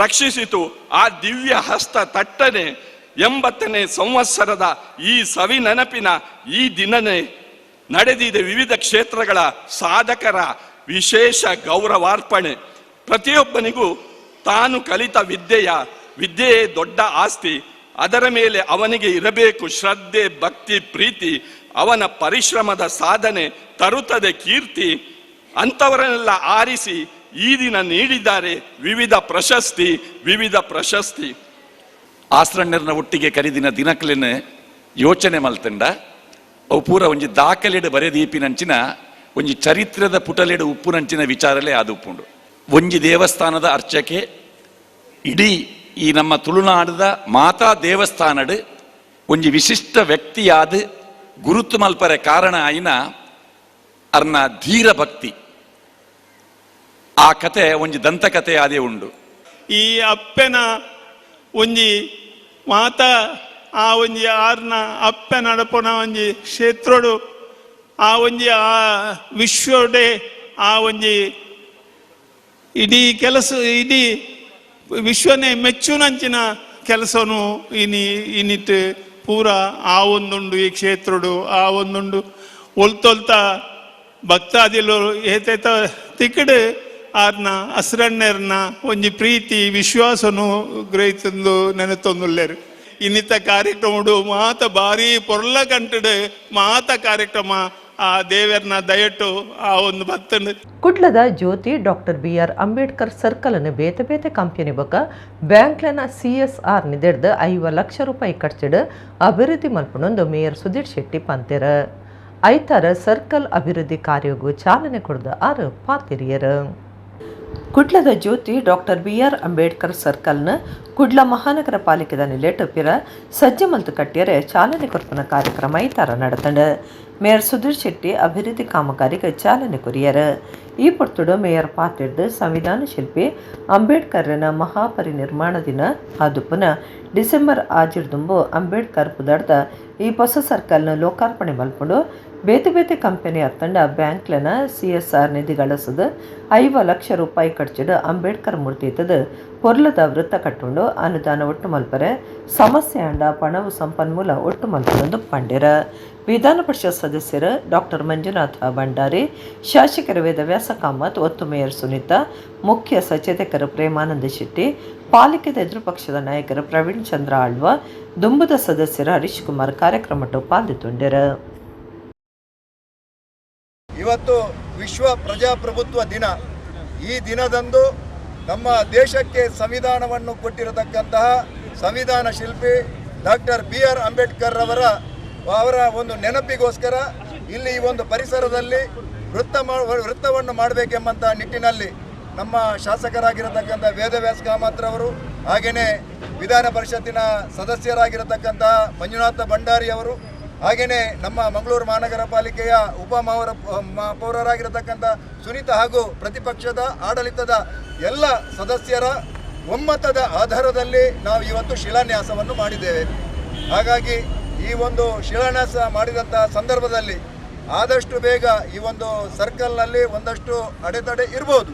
ರಕ್ಷಿಸಿತು ಆ ದಿವ್ಯ ಹಸ್ತ ತಟ್ಟನೆ. 80ನೇ ಸಂವತ್ಸರದ ಈ ಸವಿ ನೆನಪಿನ ಈ ದಿನನೇ ನಡೆದಿದೆ ವಿವಿಧ ಕ್ಷೇತ್ರಗಳ ಸಾಧಕರ ವಿಶೇಷ ಗೌರವಾರ್ಪಣೆ. ಪ್ರತಿಯೊಬ್ಬನಿಗೂ ತಾನು ಕಲಿತ ವಿದ್ಯೆಯೇ ದೊಡ್ಡ ಆಸ್ತಿ. ಅದರ ಮೇಲೆ ಅವನಿಗೆ ಇರಬೇಕು ಶ್ರದ್ಧೆ, ಭಕ್ತಿ, ಪ್ರೀತಿ. ಅವನ ಪರಿಶ್ರಮದ ಸಾಧನೆ ತರುತ್ತದೆ ಕೀರ್ತಿ. ಅಂಥವರನ್ನೆಲ್ಲ ಆರಿಸಿ ಈ ದಿನ ನೀಡಿದ್ದಾರೆ ವಿವಿಧ ಪ್ರಶಸ್ತಿ. ಆಸ್ರಣ್ಯರ್ನ ಒಟ್ಟಿಗೆ ಕರೀದಿನ ದಿನಕಲೇನು ಯೋಚನೆ ಮಲ್ತಂಡ ಅವು ಪೂರ ಒಂಜಿ ದಾಖಲೆಡು ಬರೆದೀಪಿನಂಚಿನ ಒಂಜಿ ಚರಿತ್ರದ ಪುಟಲೆಡು ಉಪ್ಪುನಂಚಿನ ವಿಚಾರಲೇ ಅದು ಉಪ್ಪುಂಡು. ಒಂಜಿ ದೇವಸ್ಥಾನದ ಅರ್ಚಕೆ ಇಡೀ ಈ ನಮ್ಮ ತುಳುನಾಡದ ಮಾತಾ ದೇವಸ್ಥಾನಡು ಒಂಜಿ ವಿಶಿಷ್ಟ ವ್ಯಕ್ತಿಯಾದ ಗುರುತು ಮಲ್ಪರೆ ಕಾರಣ ಆಯಿನ ಅರ್ನ ಧೀರ ಭಕ್ತಿ. ಆ ಕತೆ ಒಂಜಿ ದಂತಕತೆ ಆದೇ ಉಂಡು. ಈ ಅಪ್ಪೆನ ಒಂಜಿ ಮಾತಾ ಆ ಒಂಜಿ ಆರ್ನ ಅಪ್ಪೆ ನಡಪುನ ಒಂಜಿ ಕ್ಷೇತ್ರಡು ಆ ಒಂಜಿ ಆ ವಿಶ್ವಡೆ ಆ ಒಂಜಿ ಇಡೀ ಕೆಲಸ ಇಡೀ ವಿಶ್ವನೇ ಮೆಚ್ಚುನಂಚಿನ ಕೆಲಸನು ಇನ್ನಿಟ್ಟು ಪೂರ ಆ ಒಂದುಂಡು ಈ ಕ್ಷೇತ್ರಡು ಆ ಒಂದುಂಡು ಒಲ್ತೊಲ್ತ ಭಕ್ತಾದಿಲು ಏತೇತ ತಿಕ್ಕಡು ಆರ್ನ ಅಸ್ರಣ್ಯರ್ನ ಒಂಜಿ ಪ್ರೀತಿ ವಿಶ್ವಾಸನು ಗ್ರಹಿತಂದು ನೆನೆತೊಂದುಲ್ಲೇರು. ಇನ್ನಿತ ಕಾರ್ಯಕ್ರಮಡು ಮಾತ ಭಾರಿ ಪೊರ್ಲ ಕಂಟಡು ಮಾತ ಕಾರ್ಯಕ್ರಮ ಆ ದೇವರನ ದಯಟ್ಟು ಆ ಒಂದು ಭಕ್ತನ ಕುಡ್ಲದ ಜ್ಯೋತಿ ಡಾಕ್ಟರ್ BR ಅಂಬೇಡ್ಕರ್ ಸರ್ಕಲ್ ಅನ್ನು ಬೇತೆ ಕಂಪನಿ ಬೊಕ್ಕ ಬ್ಯಾಂಕ್ಲನ CSR ನಿದೆಡ್ದು 5 ಲಕ್ಷ ರೂಪಾಯಿ ಖರ್ಚಿಡು ಅಭಿವೃದ್ಧಿ ಮಲ್ಪನೊಂದು ಮೇಯರ್ ಸುಧೀರ್ ಶೆಟ್ಟಿ ಪಂತೆರ. ಐತಾರ ಸರ್ಕಲ್ ಅಭಿವೃದ್ಧಿ ಕಾರ್ಯಗೂ ಚಾಲನೆ ಕೊಡ್ದ ಆರು ಪಾತಿರಿಯರು. ಕುಡ್ಲದ ಜ್ಯೋತಿ ಡಾಕ್ಟರ್ BR ಅಂಬೇಡ್ಕರ್ ಸರ್ಕಲ್ನ ಕುಡ್ಲ ಮಹಾನಗರ ಪಾಲಿಕೆದ ನಿಲೆಟಪ್ಪಿರ ಸಜ್ಜೆ ಮಲ್ತು ಕಟ್ಟಿಯರೆ ಚಾಲನೆ ಕೊರ್ಪನ ಕಾರ್ಯಕ್ರಮ ಐತಾರ ನಡೆತಂಡ. ಮೇಯರ್ ಸುಧೀರ್ ಶೆಟ್ಟಿ ಅಭಿವೃದ್ಧಿ ಕಾಮಗಾರಿಗೆ ಚಾಲನೆ ಕೊರಿಯರ. ಈ ಪೊರ್ತುಡು ಮೇಯರ್ ಪಾತಿರ್ದು ಸಂವಿಧಾನ ಶಿಲ್ಪಿ ಅಂಬೇಡ್ಕರ್ನ ಮಹಾಪರಿನಿರ್ಮಾಣ ದಿನ ಆದುಪುನ ಡಿಸೆಂಬರ್ ಆಜಿರ್ದುಂಬು ಅಂಬೇಡ್ಕರ್ ಪುದಾಡ್ದ ಈ ಹೊಸ ಸರ್ಕಲ್ನ ಲೋಕಾರ್ಪಣೆ ಮಲ್ಪುಂಡು ಬೇತೆ ಕಂಪನಿ ಅತ್ತಂಡ ಬ್ಯಾಂಕ್ಲನ CSR ನಿಧಿ ಗಳಿಸದು 5 ಲಕ್ಷ ರೂಪಾಯಿ ಖರ್ಚಿಡು ಅಂಬೇಡ್ಕರ್ ಮೂರ್ತಿ ಇತ್ತದು ಪೊರ್ಲದ ವೃತ್ತ ಕಟ್ಟುಂಡು ಅನುದಾನ ಒಟ್ಟು ಮಲ್ಪರೆ ಸಮಸ್ಯೆ ಅಂಡ ಪಣವು ಸಂಪನ್ಮೂಲ ಒಟ್ಟು ಮಲ್ಪನೊಂದು ಪಂಡಿರ. ವಿಧಾನ ಪರಿಷತ್ ಸದಸ್ಯರು ಡಾಕ್ಟರ್ ಮಂಜುನಾಥ ಭಂಡಾರಿ, ಶಾಸಕರ ವೇದವ್ಯಾಸ ಕಾಮತ್, ಒತ್ತು ಮೇಯರ್ ಸುನೀತಾ, ಮುಖ್ಯ ಸಚೇತಕರು ಪ್ರೇಮಾನಂದ ಶೆಟ್ಟಿ, ಪಾಲಿಕೆದ ಎದುರು ಪಕ್ಷದ ನಾಯಕರು ಪ್ರವೀಣ್ ಚಂದ್ರ ಆಳ್ವ, ದುಂಬುದ ಸದಸ್ಯರು ಹರೀಶ್ ಕುಮಾರ್ ಕಾರ್ಯಕ್ರಮಟ್ಟು ಪಾಲ್ಗೊಂಡಿರು. ಇವತ್ತು ವಿಶ್ವ ಪ್ರಜಾಪ್ರಭುತ್ವ ದಿನ. ಈ ದಿನದಂದು ನಮ್ಮ ದೇಶಕ್ಕೆ ಸಂವಿಧಾನವನ್ನು ಕೊಟ್ಟಿರತಕ್ಕಂತಹ ಸಂವಿಧಾನ ಶಿಲ್ಪಿ ಡಾಕ್ಟರ್ BR ಅಂಬೇಡ್ಕರ್ ಅವರ ಒಂದು ನೆನಪಿಗೋಸ್ಕರ ಇಲ್ಲಿ ಈ ಒಂದು ಪರಿಸರದಲ್ಲಿ ವೃತ್ತವನ್ನು ಮಾಡಬೇಕೆಂಬಂಥ ನಿಟ್ಟಿನಲ್ಲಿ ನಮ್ಮ ಶಾಸಕರಾಗಿರತಕ್ಕಂಥ ವೇದವ್ಯಾಸ ಕಾಮತ್ರವರು, ಹಾಗೆಯೇ ವಿಧಾನ ಪರಿಷತ್ತಿನ ಸದಸ್ಯರಾಗಿರತಕ್ಕಂಥ ಮಂಜುನಾಥ ಭಂಡಾರಿ ಅವರು, ಹಾಗೆಯೇ ನಮ್ಮ ಮಂಗಳೂರು ಮಹಾನಗರ ಪಾಲಿಕೆಯ ಪೌರರಾಗಿರತಕ್ಕಂಥ ಸುನೀತಾ ಹಾಗೂ ಪ್ರತಿಪಕ್ಷದ ಆಡಳಿತದ ಎಲ್ಲ ಸದಸ್ಯರ ಒಮ್ಮತದ ಆಧಾರದಲ್ಲಿ ನಾವು ಇವತ್ತು ಶಿಲಾನ್ಯಾಸವನ್ನು ಮಾಡಿದ್ದೇವೆ. ಹಾಗಾಗಿ ಈ ಒಂದು ಶಿಲಾನ್ಯಾಸ ಮಾಡಿದಂಥ ಸಂದರ್ಭದಲ್ಲಿ ಆದಷ್ಟು ಬೇಗ ಈ ಒಂದು ಸರ್ಕಲ್ನಲ್ಲಿ ಒಂದಷ್ಟು ಅಡೆತಡೆ ಇರ್ಬೋದು,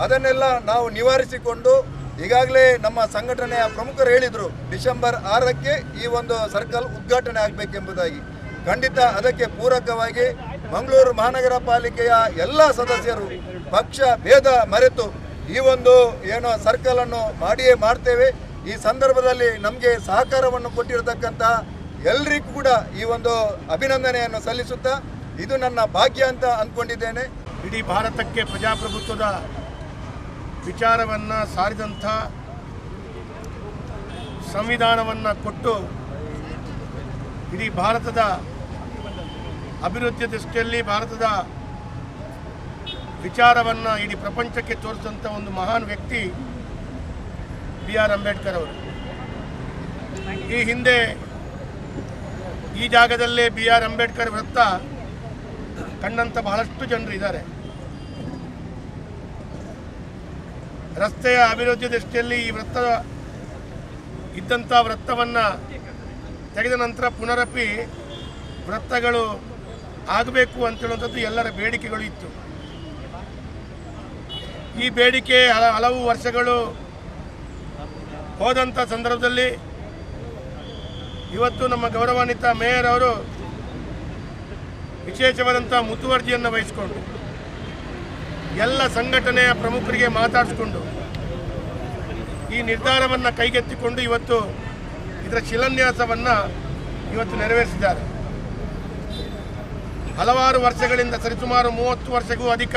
ಅದನ್ನೆಲ್ಲ ನಾವು ನಿವಾರಿಸಿಕೊಂಡು ಈಗಾಗಲೇ ನಮ್ಮ ಸಂಘಟನೆಯ ಪ್ರಮುಖರು ಹೇಳಿದರು ಡಿಸೆಂಬರ್ 6ಕ್ಕೆ ಈ ಒಂದು ಸರ್ಕಲ್ ಉದ್ಘಾಟನೆ ಆಗಬೇಕೆಂಬುದಾಗಿ. ಖಂಡಿತ ಅದಕ್ಕೆ ಪೂರಕವಾಗಿ ಮಂಗಳೂರು ಮಹಾನಗರ ಪಾಲಿಕೆಯ ಎಲ್ಲ ಸದಸ್ಯರು ಪಕ್ಷ ಭೇದ ಮರೆತು ಈ ಒಂದು ಏನೋ ಸರ್ಕಲನ್ನು ಮಾಡಿಯೇ ಮಾಡ್ತೇವೆ. ಈ ಸಂದರ್ಭದಲ್ಲಿ ನಮಗೆ ಸಹಕಾರವನ್ನು ಕೊಟ್ಟಿರತಕ್ಕಂಥ ಎಲ್ರಿಗೂ ಕೂಡ ಈ ಒಂದು ಅಭಿನಂದನೆಯನ್ನು ಸಲ್ಲಿಸುತ್ತಾ ಇದು ನನ್ನ ಭಾಗ್ಯ ಅಂತ ಅಂದ್ಕೊಂಡಿದ್ದೇನೆ. ಇಡೀ ಭಾರತಕ್ಕೆ ಪ್ರಜಾಪ್ರಭುತ್ವದ ವಿಚಾರವನ್ನು ಸಾರಿದಂಥ ಸಂವಿಧಾನವನ್ನು ಕೊಟ್ಟು ಇಡೀ ಭಾರತದ ಅಭಿವೃದ್ಧಿಯ ದೃಷ್ಟಿಯಲ್ಲಿ ಭಾರತದ ವಿಚಾರವನ್ನು ಇಡೀ ಪ್ರಪಂಚಕ್ಕೆ ತೋರಿಸಿದಂಥ ಒಂದು ಮಹಾನ್ ವ್ಯಕ್ತಿ B.R. ಅಂಬೇಡ್ಕರ್ ಅವರು. ಈ ಹಿಂದೆ ಈ ಜಾಗದಲ್ಲೇ B.R. ಅಂಬೇಡ್ಕರ್ ವೃತ್ತ ಕಂಡಂಥ ಬಹಳಷ್ಟು ಜನರು ಇದ್ದಾರೆ. ರಸ್ತೆಯ ಅಭಿವೃದ್ಧಿ ದೃಷ್ಟಿಯಲ್ಲಿ ಈ ವೃತ್ತ ಇದ್ದಂಥ ವೃತ್ತವನ್ನು ತೆಗೆದ ನಂತರ ಪುನರಪಿ ವೃತ್ತಗಳು ಆಗಬೇಕು ಅಂತೇಳುವಂಥದ್ದು ಎಲ್ಲರ ಬೇಡಿಕೆಗಳು ಇತ್ತು. ಈ ಬೇಡಿಕೆ ಹಲವು ವರ್ಷಗಳು ಹೋದಂಥ ಸಂದರ್ಭದಲ್ಲಿ ಇವತ್ತು ನಮ್ಮ ಗೌರವಾನ್ವಿತ ಮೇಯರ್ ಅವರು ವಿಶೇಷವಾದಂಥ ಮುತುವರ್ಜಿಯನ್ನು ವಹಿಸಿಕೊಂಡು ಎಲ್ಲ ಸಂಘಟನೆಯ ಪ್ರಮುಖರಿಗೆ ಮಾತಾಡಿಸಿಕೊಂಡು ಈ ನಿರ್ಧಾರವನ್ನು ಕೈಗೆತ್ತಿಕೊಂಡು ಇವತ್ತು ಇದರ ಶಿಲಾನ್ಯಾಸವನ್ನು ಇವತ್ತು ನೆರವೇರಿಸಿದ್ದಾರೆ. ಹಲವಾರು ವರ್ಷಗಳಿಂದ ಸರಿಸುಮಾರು 30 ವರ್ಷಕ್ಕೂ ಅಧಿಕ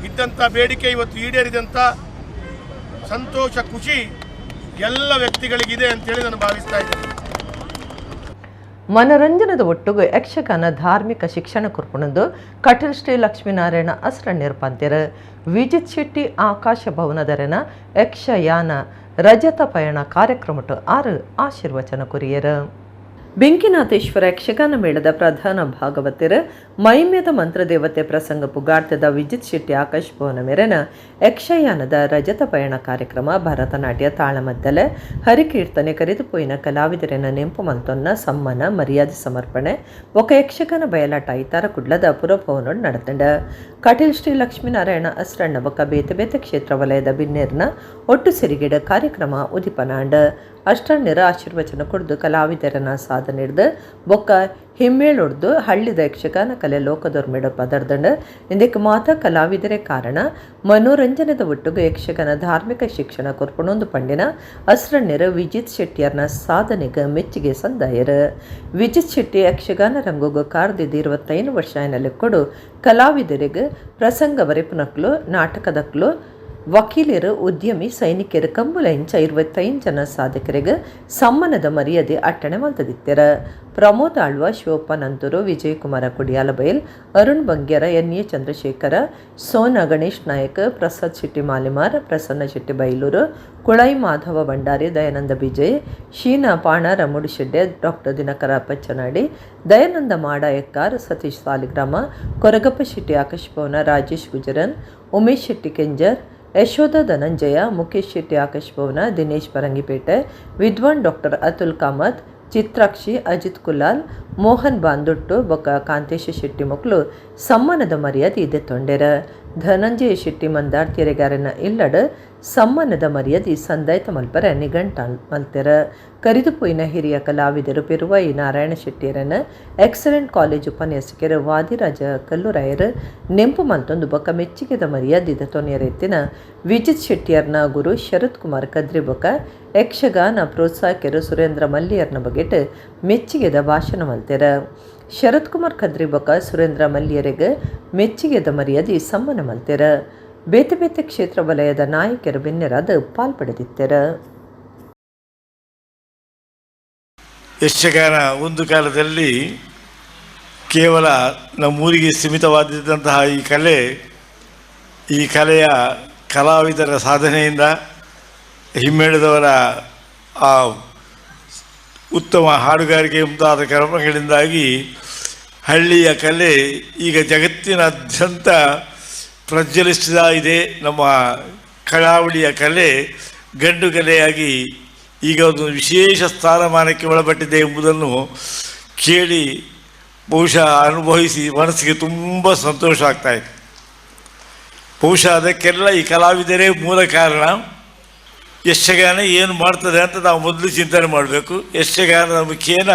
ಇದ್ದಂಥ ಬೇಡಿಕೆ ಇವತ್ತು ಈಡೇರಿದಂಥ ಸಂತೋಷ ಖುಷಿ ಎಲ್ಲ ವ್ಯಕ್ತಿಗಳಿಗಿದೆ ಅಂತೇಳಿ ನಾನು ಭಾವಿಸ್ತಾ ಇದ್ದೇನೆ. ಮನರಂಜನದ ಒಟ್ಟಿಗೆ ಯಕ್ಷಗಾನ ಧಾರ್ಮಿಕ ಶಿಕ್ಷಣ ಕುರ್ಪುಣದು ಕಟೀಲ್ ಶ್ರೀ ಲಕ್ಷ್ಮೀನಾರಾಯಣ ಅಸ್ರಣ್ಯರ್ ಪಂತ್ಯರ ವಿಜಿತ್ ಶೆಟ್ಟಿ ಆಕಾಶ ಭವನದರನ ಯಕ್ಷಯಾನ ರಜತ ಪಯಣ ಕಾರ್ಯಕ್ರಮಟ್ಟು 6 ಆಶೀರ್ವಚನ ಕುರಿಯರು. ಬೆಂಕಿನಾಥೇಶ್ವರ ಯಕ್ಷಗಾನ ಮೇಳದ ಪ್ರಧಾನ ಭಾಗವತರು ಮೈಮ್ಯದ ಮಂತ್ರದೇವತೆ ಪ್ರಸಂಗ ಪುಗಾಡ್ತದ ವಿಜಿತ್ ಶೆಟ್ಟಿ ಆಕಾಶ್ ಭವನ ಮೇರೆನ ಯಕ್ಷಯಾನದ ರಜತ ಪಯಣ ಕಾರ್ಯಕ್ರಮ ಭರತನಾಟ್ಯ ತಾಳಮದ್ದಲೆ ಹರಿಕೀರ್ತನೆ ಕರೆದುಪೋಯಿನ ಕಲಾವಿದರನ್ನ ನೆಂಪು ಮಂತೊನ್ನ ಸಮ್ಮಾನ ಮರ್ಯಾದೆ ಸಮರ್ಪಣೆ ఒక ಯಕ್ಷಗಾನ ಬಯಲಾಟ ಇತರ ಕುಡ್ಲದ ಪುರಭವನೋಡ್ ನಡೆತಂಡ ಕಟೀಲ್ ಶ್ರೀ ಲಕ್ಷ್ಮೀನಾರಾಯಣ ಅಸ್ರಣ್ಣ ಬೊಕ್ಕ ಬೇತೆ ಬೇತೆ ಕ್ಷೇತ್ರ ವಲಯದ ಬಿನ್ನೇರ್ನ ಒಟ್ಟು ಸಿರಿಗಿಡ ಕಾರ್ಯಕ್ರಮ ಉದಿಪನಾಂಡ ಅಷ್ಟಣ್ಣರ ಆಶೀರ್ವಚನ ಕೊಡ್ದು ಕಲಾವಿದರನ್ನ ಸಾಧನೆ ಹಿಡ್ದು ಬೊಕ್ಕ ಹಿಮ್ಮೇಳೊಡ್ದು ಹಳ್ಳಿದ ಯಕ್ಷಗಾನ ಕಲೆ ಲೋಕದೊರ್ಮೆಡ ಪದರ್ದಂಡು ಇಂದಕ್ಕೆ ಮಾತ ಕಲಾವಿದರೇ ಕಾರಣ ಮನೋರಂಜನದ ಒಟ್ಟಿಗೆ ಯಕ್ಷಗಾನ ಧಾರ್ಮಿಕ ಶಿಕ್ಷಣ ಕೊರ್ಪಣೊಂದು ಪಂಡಿನ ಅಸ್ರಣ್ಯರು ವಿಜಿತ್ ಶೆಟ್ಟಿಯರ್ನ ಸಾಧನೆಗೆ ಮೆಚ್ಚುಗೆ ಸಂದಾಯರು. ವಿಜಿತ್ ಶೆಟ್ಟಿ ಯಕ್ಷಗಾನ ರಂಗೋಗ ಕಾರ್ದಿದ್ದು 25 ವರ್ಷ ಏನಲ್ಲಿ ಕೊಡು ಕಲಾವಿದರಿಗೆ ಪ್ರಸಂಗ ಬರೆಪುನಕ್ಲು ನಾಟಕದಕ್ಲು ವಕೀಲರು ಉದ್ಯಮಿ ಸೈನಿಕರು ಕಂಬುಲ ಇಂಚ 25 ಜನ ಸಾಧಕರಿಗೆ ಸಮ್ಮಾನದ ಮರ್ಯಾದೆ ಅಟ್ಟಣೆ ಮಲ್ತದಿತ್ತರ. ಪ್ರಮೋದ್ ಆಳ್ವ, ಶಿವಪ್ಪ ನಂತೂರು, ವಿಜಯಕುಮಾರ ಕುಡಿಯಾಲಬೈಲ್, ಅರುಣ್ ಬಂಗ್ಯರ, ಎನ್.ಎ. ಚಂದ್ರಶೇಖರ, ಸೋನ ಗಣೇಶ್ ನಾಯಕ್, ಪ್ರಸಾದ್ ಶೆಟ್ಟಿ ಮಾಲಿಮಾರ್, ಪ್ರಸನ್ನ ಶೆಟ್ಟಿ ಬೈಲೂರು, ಕುಳೈ ಮಾಧವ ಭಂಡಾರಿ, ದಯಾನಂದ ಬಿಜಯ್, ಶೀನಾ ಪಾಣ, ರಮುಡಿ ಶೆಡ್ಡೆ, ಡಾಕ್ಟರ್ ದಿನಕರ ಪಚ್ಚನಾಡಿ, ದಯಾನಂದ ಮಾಡಾಯಕ್ಕಾರ್, ಸತೀಶ್ ಸಾಲಿಗ್ರಾಮ, ಕೊರಗಪ್ಪ ಶೆಟ್ಟಿ ಆಕಾಶ್ ಭವನ, ರಾಜೇಶ್ ಗುಜರನ್, ಉಮೇಶ್ ಶೆಟ್ಟಿ ಕೆಂಜರ್, ಯಶೋಧ ಧನಂಜಯ, ಮುಖೇಶ್ ಶೆಟ್ಟಿ ಆಕಾಶ್ ಭವನ, ದಿನೇಶ್ ಪರಂಗಿಪೇಟೆ, ವಿದ್ವಾನ್ ಡಾಕ್ಟರ್ ಅತುಲ್ ಕಾಮತ್, ಚಿತ್ರಾಕ್ಷಿ, ಅಜಿತ್ ಕುಲಾಲ್, ಮೋಹನ್ ಬಾಂದೊಟ್ಟು ಬೊಕ್ಕ ಕಾಂತೇಶ ಶೆಟ್ಟಿ ಮಕ್ಕಳು ಸಮ್ಮಾನದ ಮರ್ಯಾದೆ ಇದೆ ತೊಂಡೆರ. ಧನಂಜಯ ಶೆಟ್ಟಿ ಮಂದಾರ್ ತೆರೆಗಾರನ ಇಲ್ಲಡ ಸಮ್ಮಾನದ ಮರ್ಯಾದೆ ಸಂದಾಯಿತ ಮಲ್ಪರ ನಿಘಂಟ ಮಲ್ತೆರ. ಕರಿದುಪೋಯಿನ ಹಿರಿಯ ಕಲಾವಿದರು ಪೆರುವಾಯಿ ನಾರಾಯಣ ಶೆಟ್ಟಿಯರನ್ನ ಎಕ್ಸಲೆಂಟ್ ಕಾಲೇಜ್ ಉಪನ್ಯಾಸಕರು ವಾದಿರಾಜ ಕಲ್ಲುರಾಯರು ನೆಂಪು ಮಲ್ತೊಂದು ಬೊಕ್ಕ ಮೆಚ್ಚುಗೆದ ಮರ್ಯಾದಿದ ತೊನೆಯರೆತ್ತಿನ ವಿಜಿತ್ ಶೆಟ್ಟಿಯರ್ನ ಗುರು ಶರತ್ ಕುಮಾರ್ ಕದ್ರಿ ಬೊಕ್ಕ ಯಕ್ಷಗಾನ ಪ್ರೋತ್ಸಾಹಕರು ಸುರೇಂದ್ರ ಮಲ್ಲಿಯರ್ನ ಬಗೆಟ್ ಮೆಚ್ಚುಗೆದ ಭಾಷಣ ಮಲ್ತೆರ. ಶರತ್ ಕುಮಾರ್ ಖದ್ರಿ ಬೊಕ್ಕ ಸುರೇಂದ್ರ ಮಲ್ಲಿಯರಿಗೆ ಮೆಚ್ಚುಗೆದ ಮರ್ಯಾದೆ ಸಮ್ಮಾನ ಮಲ್ತೆರ. ಬೇತೆ ಬೇತೆ ಕ್ಷೇತ್ರ ವಲಯದ ನಾಯಕರು ಬೆನ್ನೆರಾದ ಪಾಲ್ಪಡೆದಿತ್ತರ. ಯಕ್ಷಗಾನ ಒಂದು ಕಾಲದಲ್ಲಿ ಕೇವಲ ನಮ್ಮೂರಿಗೆ ಸೀಮಿತವಾದಂತಹ ಈ ಕಲೆಯ ಕಲಾವಿದರ ಸಾಧನೆಯಿಂದ ಹಿಮ್ಮೇಳದವರ ಆ ಉತ್ತಮ ಹಾಡುಗಾರಿಕೆ ಮುಂತಾದ ಕ್ರಮಗಳಿಂದಾಗಿ ಹಳ್ಳಿಯ ಕಲೆ ಈಗ ಜಗತ್ತಿನಾದ್ಯಂತ ಪ್ರಜ್ವಲಿಸ್ತಾ ಇದೆ. ನಮ್ಮ ಕರಾವಳಿಯ ಕಲೆ ಗಂಡು ಕಲೆಯಾಗಿ ಈಗ ಒಂದು ವಿಶೇಷ ಸ್ಥಾನಮಾನಕ್ಕೆ ಒಳಪಟ್ಟಿದೆ ಎಂಬುದನ್ನು ಕೇಳಿ ಬಹುಶಃ ಅನುಭವಿಸಿ ಮನಸ್ಸಿಗೆ ತುಂಬ ಸಂತೋಷ ಆಗ್ತಾಯಿತ್ತು. ಬಹುಶಃ ಅದಕ್ಕೆಲ್ಲ ಈ ಕಲಾವಿದರೇ ಮೂಲ ಕಾರಣ. ಯಕ್ಷಗಾನ ಏನು ಮಾಡ್ತದೆ ಅಂತ ನಾವು ಮೊದಲು ಚಿಂತನೆ ಮಾಡಬೇಕು. ಯಕ್ಷಗಾನದ ಮುಖೇನ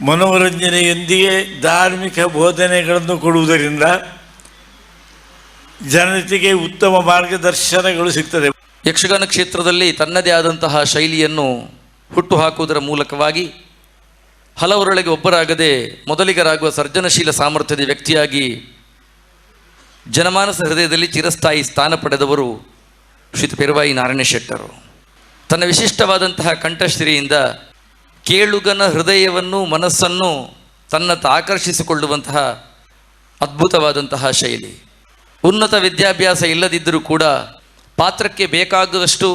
ಮನೋರಂಜನೆಯೊಂದಿಗೆ ಧಾರ್ಮಿಕ ಬೋಧನೆಗಳನ್ನು ಕೊಡುವುದರಿಂದ ಜನತೆಗೆ ಉತ್ತಮ ಮಾರ್ಗದರ್ಶನಗಳು ಸಿಗ್ತದೆ. ಯಕ್ಷಗಾನ ಕ್ಷೇತ್ರದಲ್ಲಿ ತನ್ನದೇ ಆದಂತಹ ಶೈಲಿಯನ್ನು ಹುಟ್ಟುಹಾಕುವುದರ ಮೂಲಕವಾಗಿ ಹಲವರೊಳಗೆ ಒಬ್ಬರಾಗದೆ ಮೊದಲಿಗರಾಗುವ ಸರ್ಜನಶೀಲ ಸಾಮರ್ಥ್ಯದ ವ್ಯಕ್ತಿಯಾಗಿ ಜನಮಾನಸ ಹೃದಯದಲ್ಲಿ ಚಿರಸ್ಥಾಯಿ ಸ್ಥಾನ ಪಡೆದವರು ಶ್ರೀ ಪೆರುವಾಯಿ ನಾರಾಯಣ ಶೆಟ್ಟರು. ತನ್ನ ವಿಶಿಷ್ಟವಾದಂತಹ ಕಂಠಶ್ರೀಯಿಂದ ಕೇಳುಗನ ಹೃದಯವನ್ನು ಮನಸ್ಸನ್ನು ತನ್ನತ್ತ ಆಕರ್ಷಿಸಿಕೊಳ್ಳುವಂತಹ ಅದ್ಭುತವಾದಂತಹ ಶೈಲಿ. ಉನ್ನತ ವಿದ್ಯಾಭ್ಯಾಸ ಇಲ್ಲದಿದ್ದರೂ ಕೂಡ ಪಾತ್ರಕ್ಕೆ ಬೇಕಾಗುವಷ್ಟು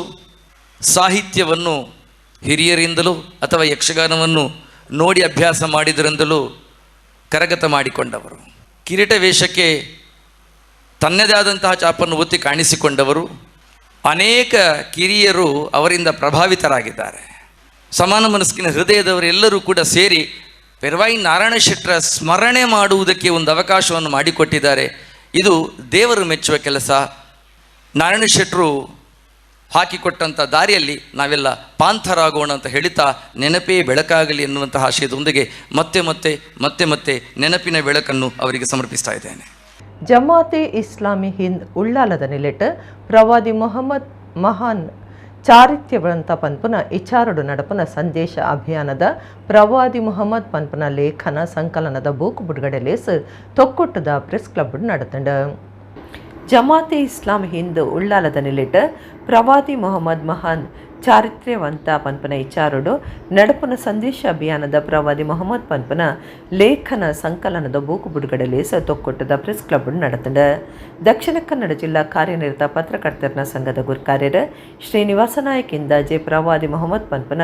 ಸಾಹಿತ್ಯವನ್ನು ಹಿರಿಯರಿಂದಲೂ ಅಥವಾ ಯಕ್ಷಗಾನವನ್ನು ನೋಡಿ ಅಭ್ಯಾಸ ಮಾಡಿದರಿಂದಲೂ ಕರಗತ ಮಾಡಿಕೊಂಡವರು. ಕಿರೀಟ ವೇಷಕ್ಕೆ ತನ್ನದೇ ಆದಂತಹ ಚಾಪನ್ನು ಒತ್ತಿ ಕಾಣಿಸಿಕೊಂಡವರು. ಅನೇಕ ಕಿರಿಯರು ಅವರಿಂದ ಪ್ರಭಾವಿತರಾಗಿದ್ದಾರೆ. ಸಮಾನ ಮನಸ್ಸಿನ ಹೃದಯದವರೆಲ್ಲರೂ ಕೂಡ ಸೇರಿ ಪೆರುವಾಯಿ ನಾರಾಯಣ ಶೆಟ್ಟರ ಸ್ಮರಣೆ ಮಾಡುವುದಕ್ಕೆ ಒಂದು ಅವಕಾಶವನ್ನು ಮಾಡಿಕೊಟ್ಟಿದ್ದಾರೆ. ಇದು ದೇವರು ಮೆಚ್ಚುವ ಕೆಲಸ. ನಾರಾಯಣ ಶೆಟ್ಟರು ಹಾಕಿಕೊಟ್ಟಂಥ ದಾರಿಯಲ್ಲಿ ನಾವೆಲ್ಲ ಪಾಂಥರಾಗೋಣ ಅಂತ ಹೇಳ್ತಾ ನೆನಪೇ ಬೆಳಕಾಗಲಿ ಎನ್ನುವಂತಹ ಆಶಯದೊಂದಿಗೆ ಮತ್ತೆ ಮತ್ತೆ ಮತ್ತೆ ಮತ್ತೆ ನೆನಪಿನ ಬೆಳಕನ್ನು ಅವರಿಗೆ ಸಮರ್ಪಿಸ್ತಾ ಇದ್ದೇನೆ. ಜಮಾತೆ ಇಸ್ಲಾಮಿ ಹಿಂದ್ ಉಳ್ಳಾಲದ ನಿಲೆಟ್ ಪ್ರವಾದಿ ಮೊಹಮ್ಮದ್ ಮಹಾನ್ ಚಾರಿತ್ರ್ಯವಂತ ಪನ್ಪುನ ಇಚಾರಡು ನಡಪುನ ಸಂದೇಶ ಅಭಿಯಾನದ ಪ್ರವಾದಿ ಮೊಹಮ್ಮದ್ ಪನ್ಪುನ ಲೇಖನ ಸಂಕಲನದ ಬೂಕು ಬಿಡುಗಡೆ ಲೇಸ್ ತೊಕ್ಕೊಟ್ಟದ ಪ್ರೆಸ್ ಕ್ಲಬ್ ನಡೆತಂಡ. ಜಮಾತೆ ಇಸ್ಲಾಂ ಹಿಂದ್ ಉಳ್ಳಾಲದ ನಿಲೆಟ್ ಪ್ರವಾದಿ ಮೊಹಮ್ಮದ್ ಮಹಾನ್ ಚಾರಿತ್ರ್ಯವಂತ ಪನ್ಪನ ಇಚಾರುಡು ನಡಪುನ ಸಂದೇಶ ಅಭಿಯಾನದ ಪ್ರವಾದಿ ಮೊಹಮ್ಮದ್ ಪನ್ಪನ ಲೇಖನ ಸಂಕಲನದ ಬೂಕು ಬಿಡುಗಡೆ ಲೇಸ ತೊಕ್ಕೊಟ್ಟದ ಪ್ರೆಸ್ ಕ್ಲಬ್ ನಡೆತಂಡ. ದಕ್ಷಿಣ ಕನ್ನಡ ಜಿಲ್ಲಾ ಕಾರ್ಯನಿರತ ಪತ್ರಕರ್ತರ ಸಂಘದ ಗುರುಕಾರ್ಯರ ಶ್ರೀನಿವಾಸ ನಾಯಕಿಂದ ಜೆ ಪ್ರವಾದಿ ಮೊಹಮ್ಮದ್ ಪನ್ಪನ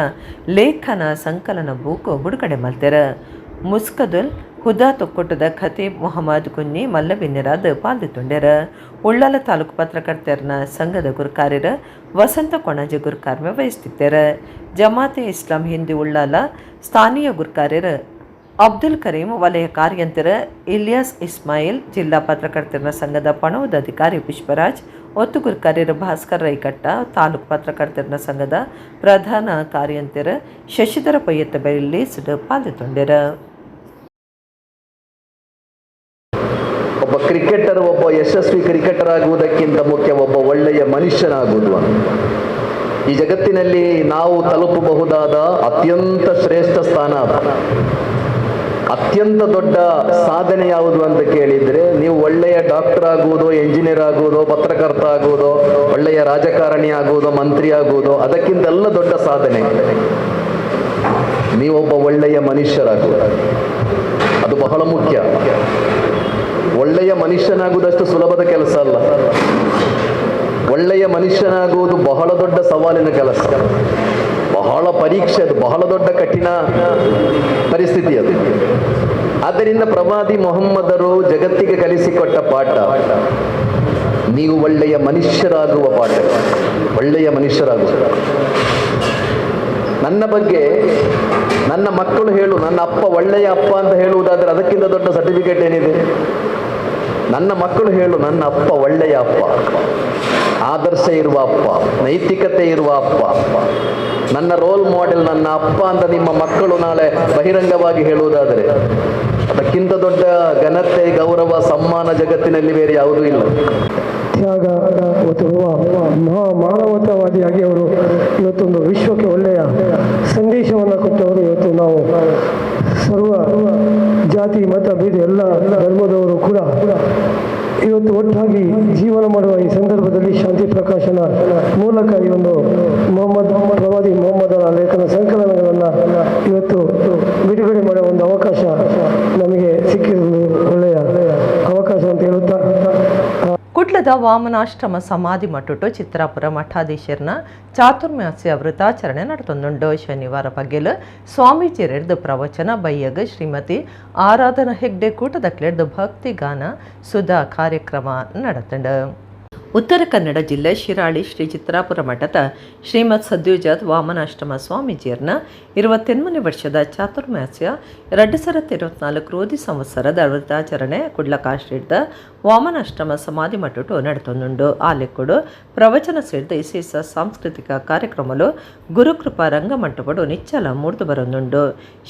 ಲೇಖನ ಸಂಕಲನ ಬೂಕು ಬಿಡುಗಡೆ ಮಲ್ತೆರ. ಮುಸ್ಕದುಲ್ ಹುದಾ ತೊಕ್ಕೊಟ್ಟದ ಖತೀಬ್ ಮೊಹಮ್ಮದ್ ಕುನ್ನಿ ಮಲ್ಲಬಿನ್ನೆರಾದ ಪಾಲ್ದಿತುಂಡ್ಯರ. ಉಳ್ಳಾಲ ತಾಲೂಕು ಪತ್ರಕರ್ತರ ಸಂಘದ ಗುರುಕಾರ್ಯರ ವಸಂತ ಕೊಣಜೆ ಗುರುಕಾರ್ಯ ವಹಿಸ್ತಿದ್ದಾರೆ. ಜಮಾತೆ ಇಸ್ಲಾಂ ಹಿಂದಿ ಉಳ್ಳಾಲ ಸ್ಥಾನೀಯ ಗುರುಕಾರ್ಯರ ಅಬ್ದುಲ್ ಕರೀಂ, ವಲಯ ಕಾರ್ಯಂತರ ಇಲಿಯಾಸ್ ಇಸ್ಮಾಯಿಲ್, ಜಿಲ್ಲಾ ಪತ್ರಕರ್ತರ ಸಂಘದ ಪಣವದ ಅಧಿಕಾರಿ ಪುಷ್ಪರಾಜ್, ಒತ್ತು ಗುರುಕಾರ್ಯರ ಭಾಸ್ಕರ್ ರೈಕಟ್ಟ, ತಾಲೂಕು ಪತ್ರಕರ್ತರ ಸಂಘದ ಪ್ರಧಾನ ಕಾರ್ಯಂತರ ಶಶಿಧರ ಪಯ್ಯತ್ತ ಬೆಳ್ಳಿ ಪಾಲ್ದಿತುಂಡ್ಯರ. ಒಬ್ಬ ಕ್ರಿಕೆಟರ್ ಒಬ್ಬ ಯಶಸ್ವಿ ಕ್ರಿಕೆಟರ್ ಆಗುವುದಕ್ಕಿಂತ ಮುಖ್ಯ ಒಬ್ಬ ಒಳ್ಳೆಯ ಮನುಷ್ಯನಾಗುವುದು. ಈ ಜಗತ್ತಿನಲ್ಲಿ ನಾವು ತಲುಪಬಹುದಾದ ಅತ್ಯಂತ ಶ್ರೇಷ್ಠ ಸ್ಥಾನ, ಅತ್ಯಂತ ದೊಡ್ಡ ಸಾಧನೆ ಯಾವುದು ಅಂತ ಕೇಳಿದರೆ ನೀವು ಒಳ್ಳೆಯ ಡಾಕ್ಟರ್ ಆಗುವುದು, ಎಂಜಿನಿಯರ್ ಆಗುವುದು, ಪತ್ರಕರ್ತ ಆಗುವುದು, ಒಳ್ಳೆಯ ರಾಜಕಾರಣಿ ಆಗುವುದು, ಮಂತ್ರಿ ಆಗುವುದು, ಅದಕ್ಕಿಂತೆಲ್ಲ ದೊಡ್ಡ ಸಾಧನೆ ನೀವೊಬ್ಬ ಒಳ್ಳೆಯ ಮನುಷ್ಯರಾಗುವುದು. ಅದು ಬಹಳ ಮುಖ್ಯ. ಒಳ್ಳೆಯ ಮನುಷ್ಯನಾಗುವುದಷ್ಟು ಸುಲಭದ ಕೆಲಸ ಅಲ್ಲ. ಒಳ್ಳೆಯ ಮನುಷ್ಯನಾಗುವುದು ಬಹಳ ದೊಡ್ಡ ಸವಾಲಿನ ಕೆಲಸ, ಬಹಳ ಪರೀಕ್ಷೆ, ಅದು ಬಹಳ ದೊಡ್ಡ ಕಠಿಣ ಪರಿಸ್ಥಿತಿ ಅದು. ಆದ್ದರಿಂದ ಪ್ರವಾದಿ ಮೊಹಮ್ಮದರು ಜಗತ್ತಿಗೆ ಕಲಿಸಿಕೊಟ್ಟ ಪಾಠ ನೀವು ಒಳ್ಳೆಯ ಮನುಷ್ಯರಾಗುವ ಪಾಠ, ಒಳ್ಳೆಯ ಮನುಷ್ಯರಾಗುವ. ನನ್ನ ಬಗ್ಗೆ ನನ್ನ ಮಕ್ಕಳು ಹೇಳು, ನನ್ನ ಅಪ್ಪ ಒಳ್ಳೆಯ ಅಪ್ಪ ಅಂತ ಹೇಳುವುದಾದರೆ ಅದಕ್ಕಿಂತ ದೊಡ್ಡ ಸರ್ಟಿಫಿಕೇಟ್ ಏನಿದೆ? ನನ್ನ ಮಕ್ಕಳು ಹೇಳು, ನನ್ನ ಅಪ್ಪ ಒಳ್ಳೆಯ ಅಪ್ಪ, ಆದರ್ಶ ಇರುವ ಅಪ್ಪ, ನೈತಿಕತೆ ಇರುವ ಅಪ್ಪ, ನನ್ನ ರೋಲ್ ಮಾಡೆಲ್ ನನ್ನ ಅಪ್ಪ ಅಂತ ನಿಮ್ಮ ಮಕ್ಕಳು ನಾಳೆ ಬಹಿರಂಗವಾಗಿ ಹೇಳುವುದಾದರೆ ಅದಕ್ಕಿಂತ ದೊಡ್ಡ ಘನತೆ, ಗೌರವ, ಸಮ್ಮಾನ ಜಗತ್ತಿನಲ್ಲಿ ಬೇರೆ ಯಾವುದೂ ಇಲ್ಲ. ತ್ಯಾಗ ಮತ್ತು ಮಾನವತಾವಾದಿಯಾಗಿ ಅವರು ಇವತ್ತೊಂದು ವಿಶ್ವಕ್ಕೆ ಒಳ್ಳೆಯ ಸಂದೇಶವನ್ನು ಕೊಟ್ಟವರು. ಇವತ್ತು ನಾವು ಸರ್ವ ಜಾತಿ ಮತ ಭೇದ ಎಲ್ಲ ಧರ್ಮದವರು ಕೂಡ ಇವತ್ತು ಒಟ್ಟಾಗಿ ಜೀವನ ಮಾಡುವ ಈ ಸಂದರ್ಭದಲ್ಲಿ ಶಾಂತಿ ಪ್ರಕಾಶನ ಮೂಲಕ ಈ ಒಂದು ಪ್ರವಾದಿ ಮೊಹಮ್ಮದನ ಲೇಖನ ಸಂಕಲನಗಳನ್ನು ಇವತ್ತು ಬಿಡುಗಡೆ ಮಾಡುವ ಒಂದು ಅವಕಾಶ ನಮಗೆ ಸಿಕ್ಕಿರುವುದು ಒಳ್ಳೆಯ ಅವಕಾಶ ಅಂತ ಹೇಳುತ್ತಾ, ಕುಡ್ಲದ ವಾಮನಾಶ್ರಮ ಸಮಾಧಿ ಮಟ್ಟುಟ್ಟು ಚಿತ್ರಾಪುರ ಮಠಾಧೀಶರ್ನ ಚಾತುರ್ಮಾಸ್ಯ ವೃತಾಚರಣೆ ನಡೆತೊಂದುಂಡು. ಶನಿವಾರ ಪಗೆಲು ಸ್ವಾಮೀಜಿಯರೆಡ್ದು ಪ್ರವಚನ ಬೈಯಗ್ ಶ್ರೀಮತಿ ಆರಾಧನಾ ಹೆಗ್ಡೆ ಕೂಟದಕ್ಲೆಡ್ದು ಭಕ್ತಿ ಗಾನ ಸುಧಾ ಕಾರ್ಯಕ್ರಮ ನಡೆತಂಡು. ಉತ್ತರ ಕನ್ನಡ ಜಿಲ್ಲೆ ಶಿರಾಳಿ ಶ್ರೀ ಚಿತ್ರಾಪುರ ಮಠದ ಶ್ರೀಮತ್ ಸದ್ಯೋಜಾತ್ ವಾಮನಾಷ್ಟಮ ಸ್ವಾಮೀಜಿಯರ್ನ 28ನೇ ವರ್ಷದ ಚಾತುರ್ಮಾಸ್ಯ 2024 ರೋಧಿ ಸಂವತ್ಸರದ ವ್ರತಾಚರಣೆ ಕುಡ್ಲಕಾಶ್ರೀಡ್ದ ವಾಮನಾಷ್ಟಮ ಸಮಾಧಿ మట్టుటు నడుతుండు ఆలెక్కుడు ప్రవచన సేర్ద విశేష సాంస్కృతిక కార్యక్రమాలు గురుకృప రంగమంటపడు నిಚ್ಚಲ ಮೂಡ್ದು ಬರೊಂದುಂಡು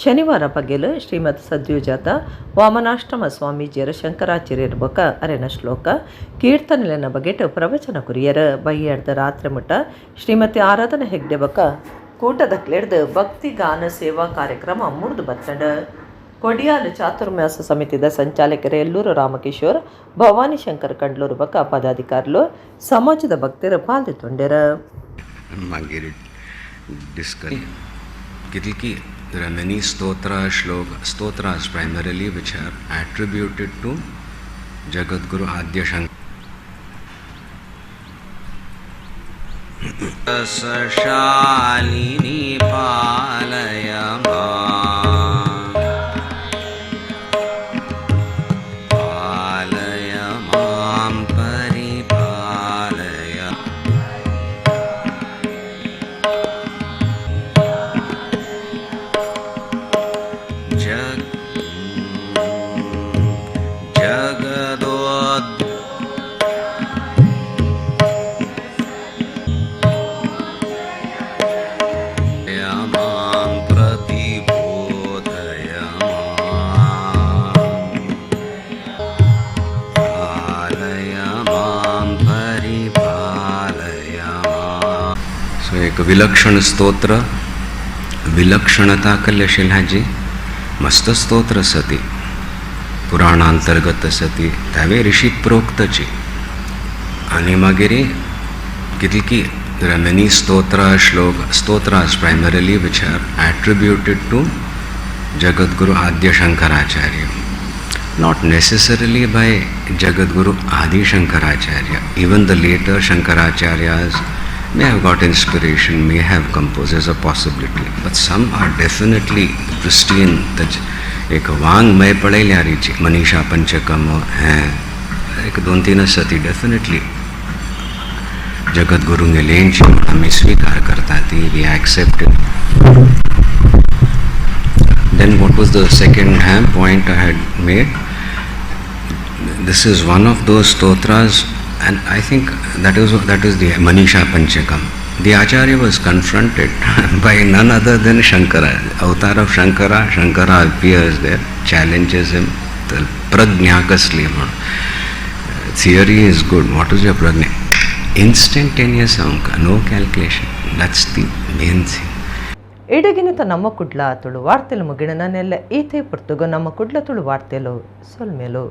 ಶನಿವಾರ ಪಗೆಲು ಶ್ರೀಮತ್ ಸದ್ಯೋಜಾತ ವಾಮನಾಷ್ಟಮ ಸ್ವಾಮೀಜಿಯರ ಶಂಕರಾಚಾರ್ಯರ ಬೊಕ ಅರೆನ ಶ್ಲೋಕ ಕೀರ್ತನೆಲೆನ ಬಗೆಟ್ ಪ್ರವಚನ ಕುರಿಯರ ಬೈಯಡ್ದ ರಾತ್ರಿ ಮುಟ್ಟ ಶ್ರೀಮತಿ ಆರಾಧನಾ ಹೆಗ್ಡೆ ಬೊಕ ಕೂಟದ ಕ್ಲೆಡ್ದು ಭಕ್ತಿ ಗಾನ ಸೇವಾ ಕಾರ್ಯಕ್ರಮ ಮೂಡ್ದು ಬತ್ತಂಡ ಕೊಡಿಯಾಲು ಚಾತುರ್ಮಾಸ ಸಮಿತಿದ ಸಂಚಾಲಕರು ಎಲ್ಲೂರು ರಾಮಕಿಶೋರ್ ಭವಾನಿ ಶಂಕರ್ ಕಂಡ್ಲೂರು ಬಕ ಪದಾಧಿಕಾರುలు ಸಮಾಜದ ಭಕ್ತರು ಪಾಲ್ಗೊಂಡರು. There are many stotras primarily which are attributed to Jagadguru Adya Shankara. Sashalini palayama palayamam paripalaya jagadod yamam pratibodhayamam palayamam paripalayamam. So एक विलक्षण स्तोत्र विलक्षणता कल्यशिलाजी मस्त स्तोत्र सती पुराणांतर्गत सती त्यावे ऋषीत प्रोक्तची आणि मागेरे कितकी there are many stotras primarily which are attributed to Jagadguru Adya Shankaracharya, not necessarily by Jagadguru Adi Shankaracharya. Even the later Shankaracharyas may have got inspiration, may have composed as a possibility, but some are definitely pristine. एक वांग मैं पढ़े लिया रीची मनीषा पंचकम हैं एक 2-3 सती definitely Jagat Guru ने लेन हमें स्वीकार करता थी we accepted. Then what was the second point I had made. This is one of those stotras and I think that is the Manisha Panchakam. The Acharya was confronted by none other than Shankara, avatar of Shankara. Shankara appears there, challenges him. The prajna kasli. Theory is good. What is your prajna? Instantaneous anka, no calculation. That's the main thing. ಇಡಗಿನಿತ ನಮ್ಮ ಕುಡ್ಲ ತುಳು ವಾರ್ತೆಲು ಮುಗಿಣ ನನ್ನೆಲ್ಲ ಈತೆ ಪುರ್ತುಗು ನಮ್ಮ ಕುಡ್ಲ ತುಳು ವಾರ್ತೆಲು ಸೊಲ್ಮೇಲು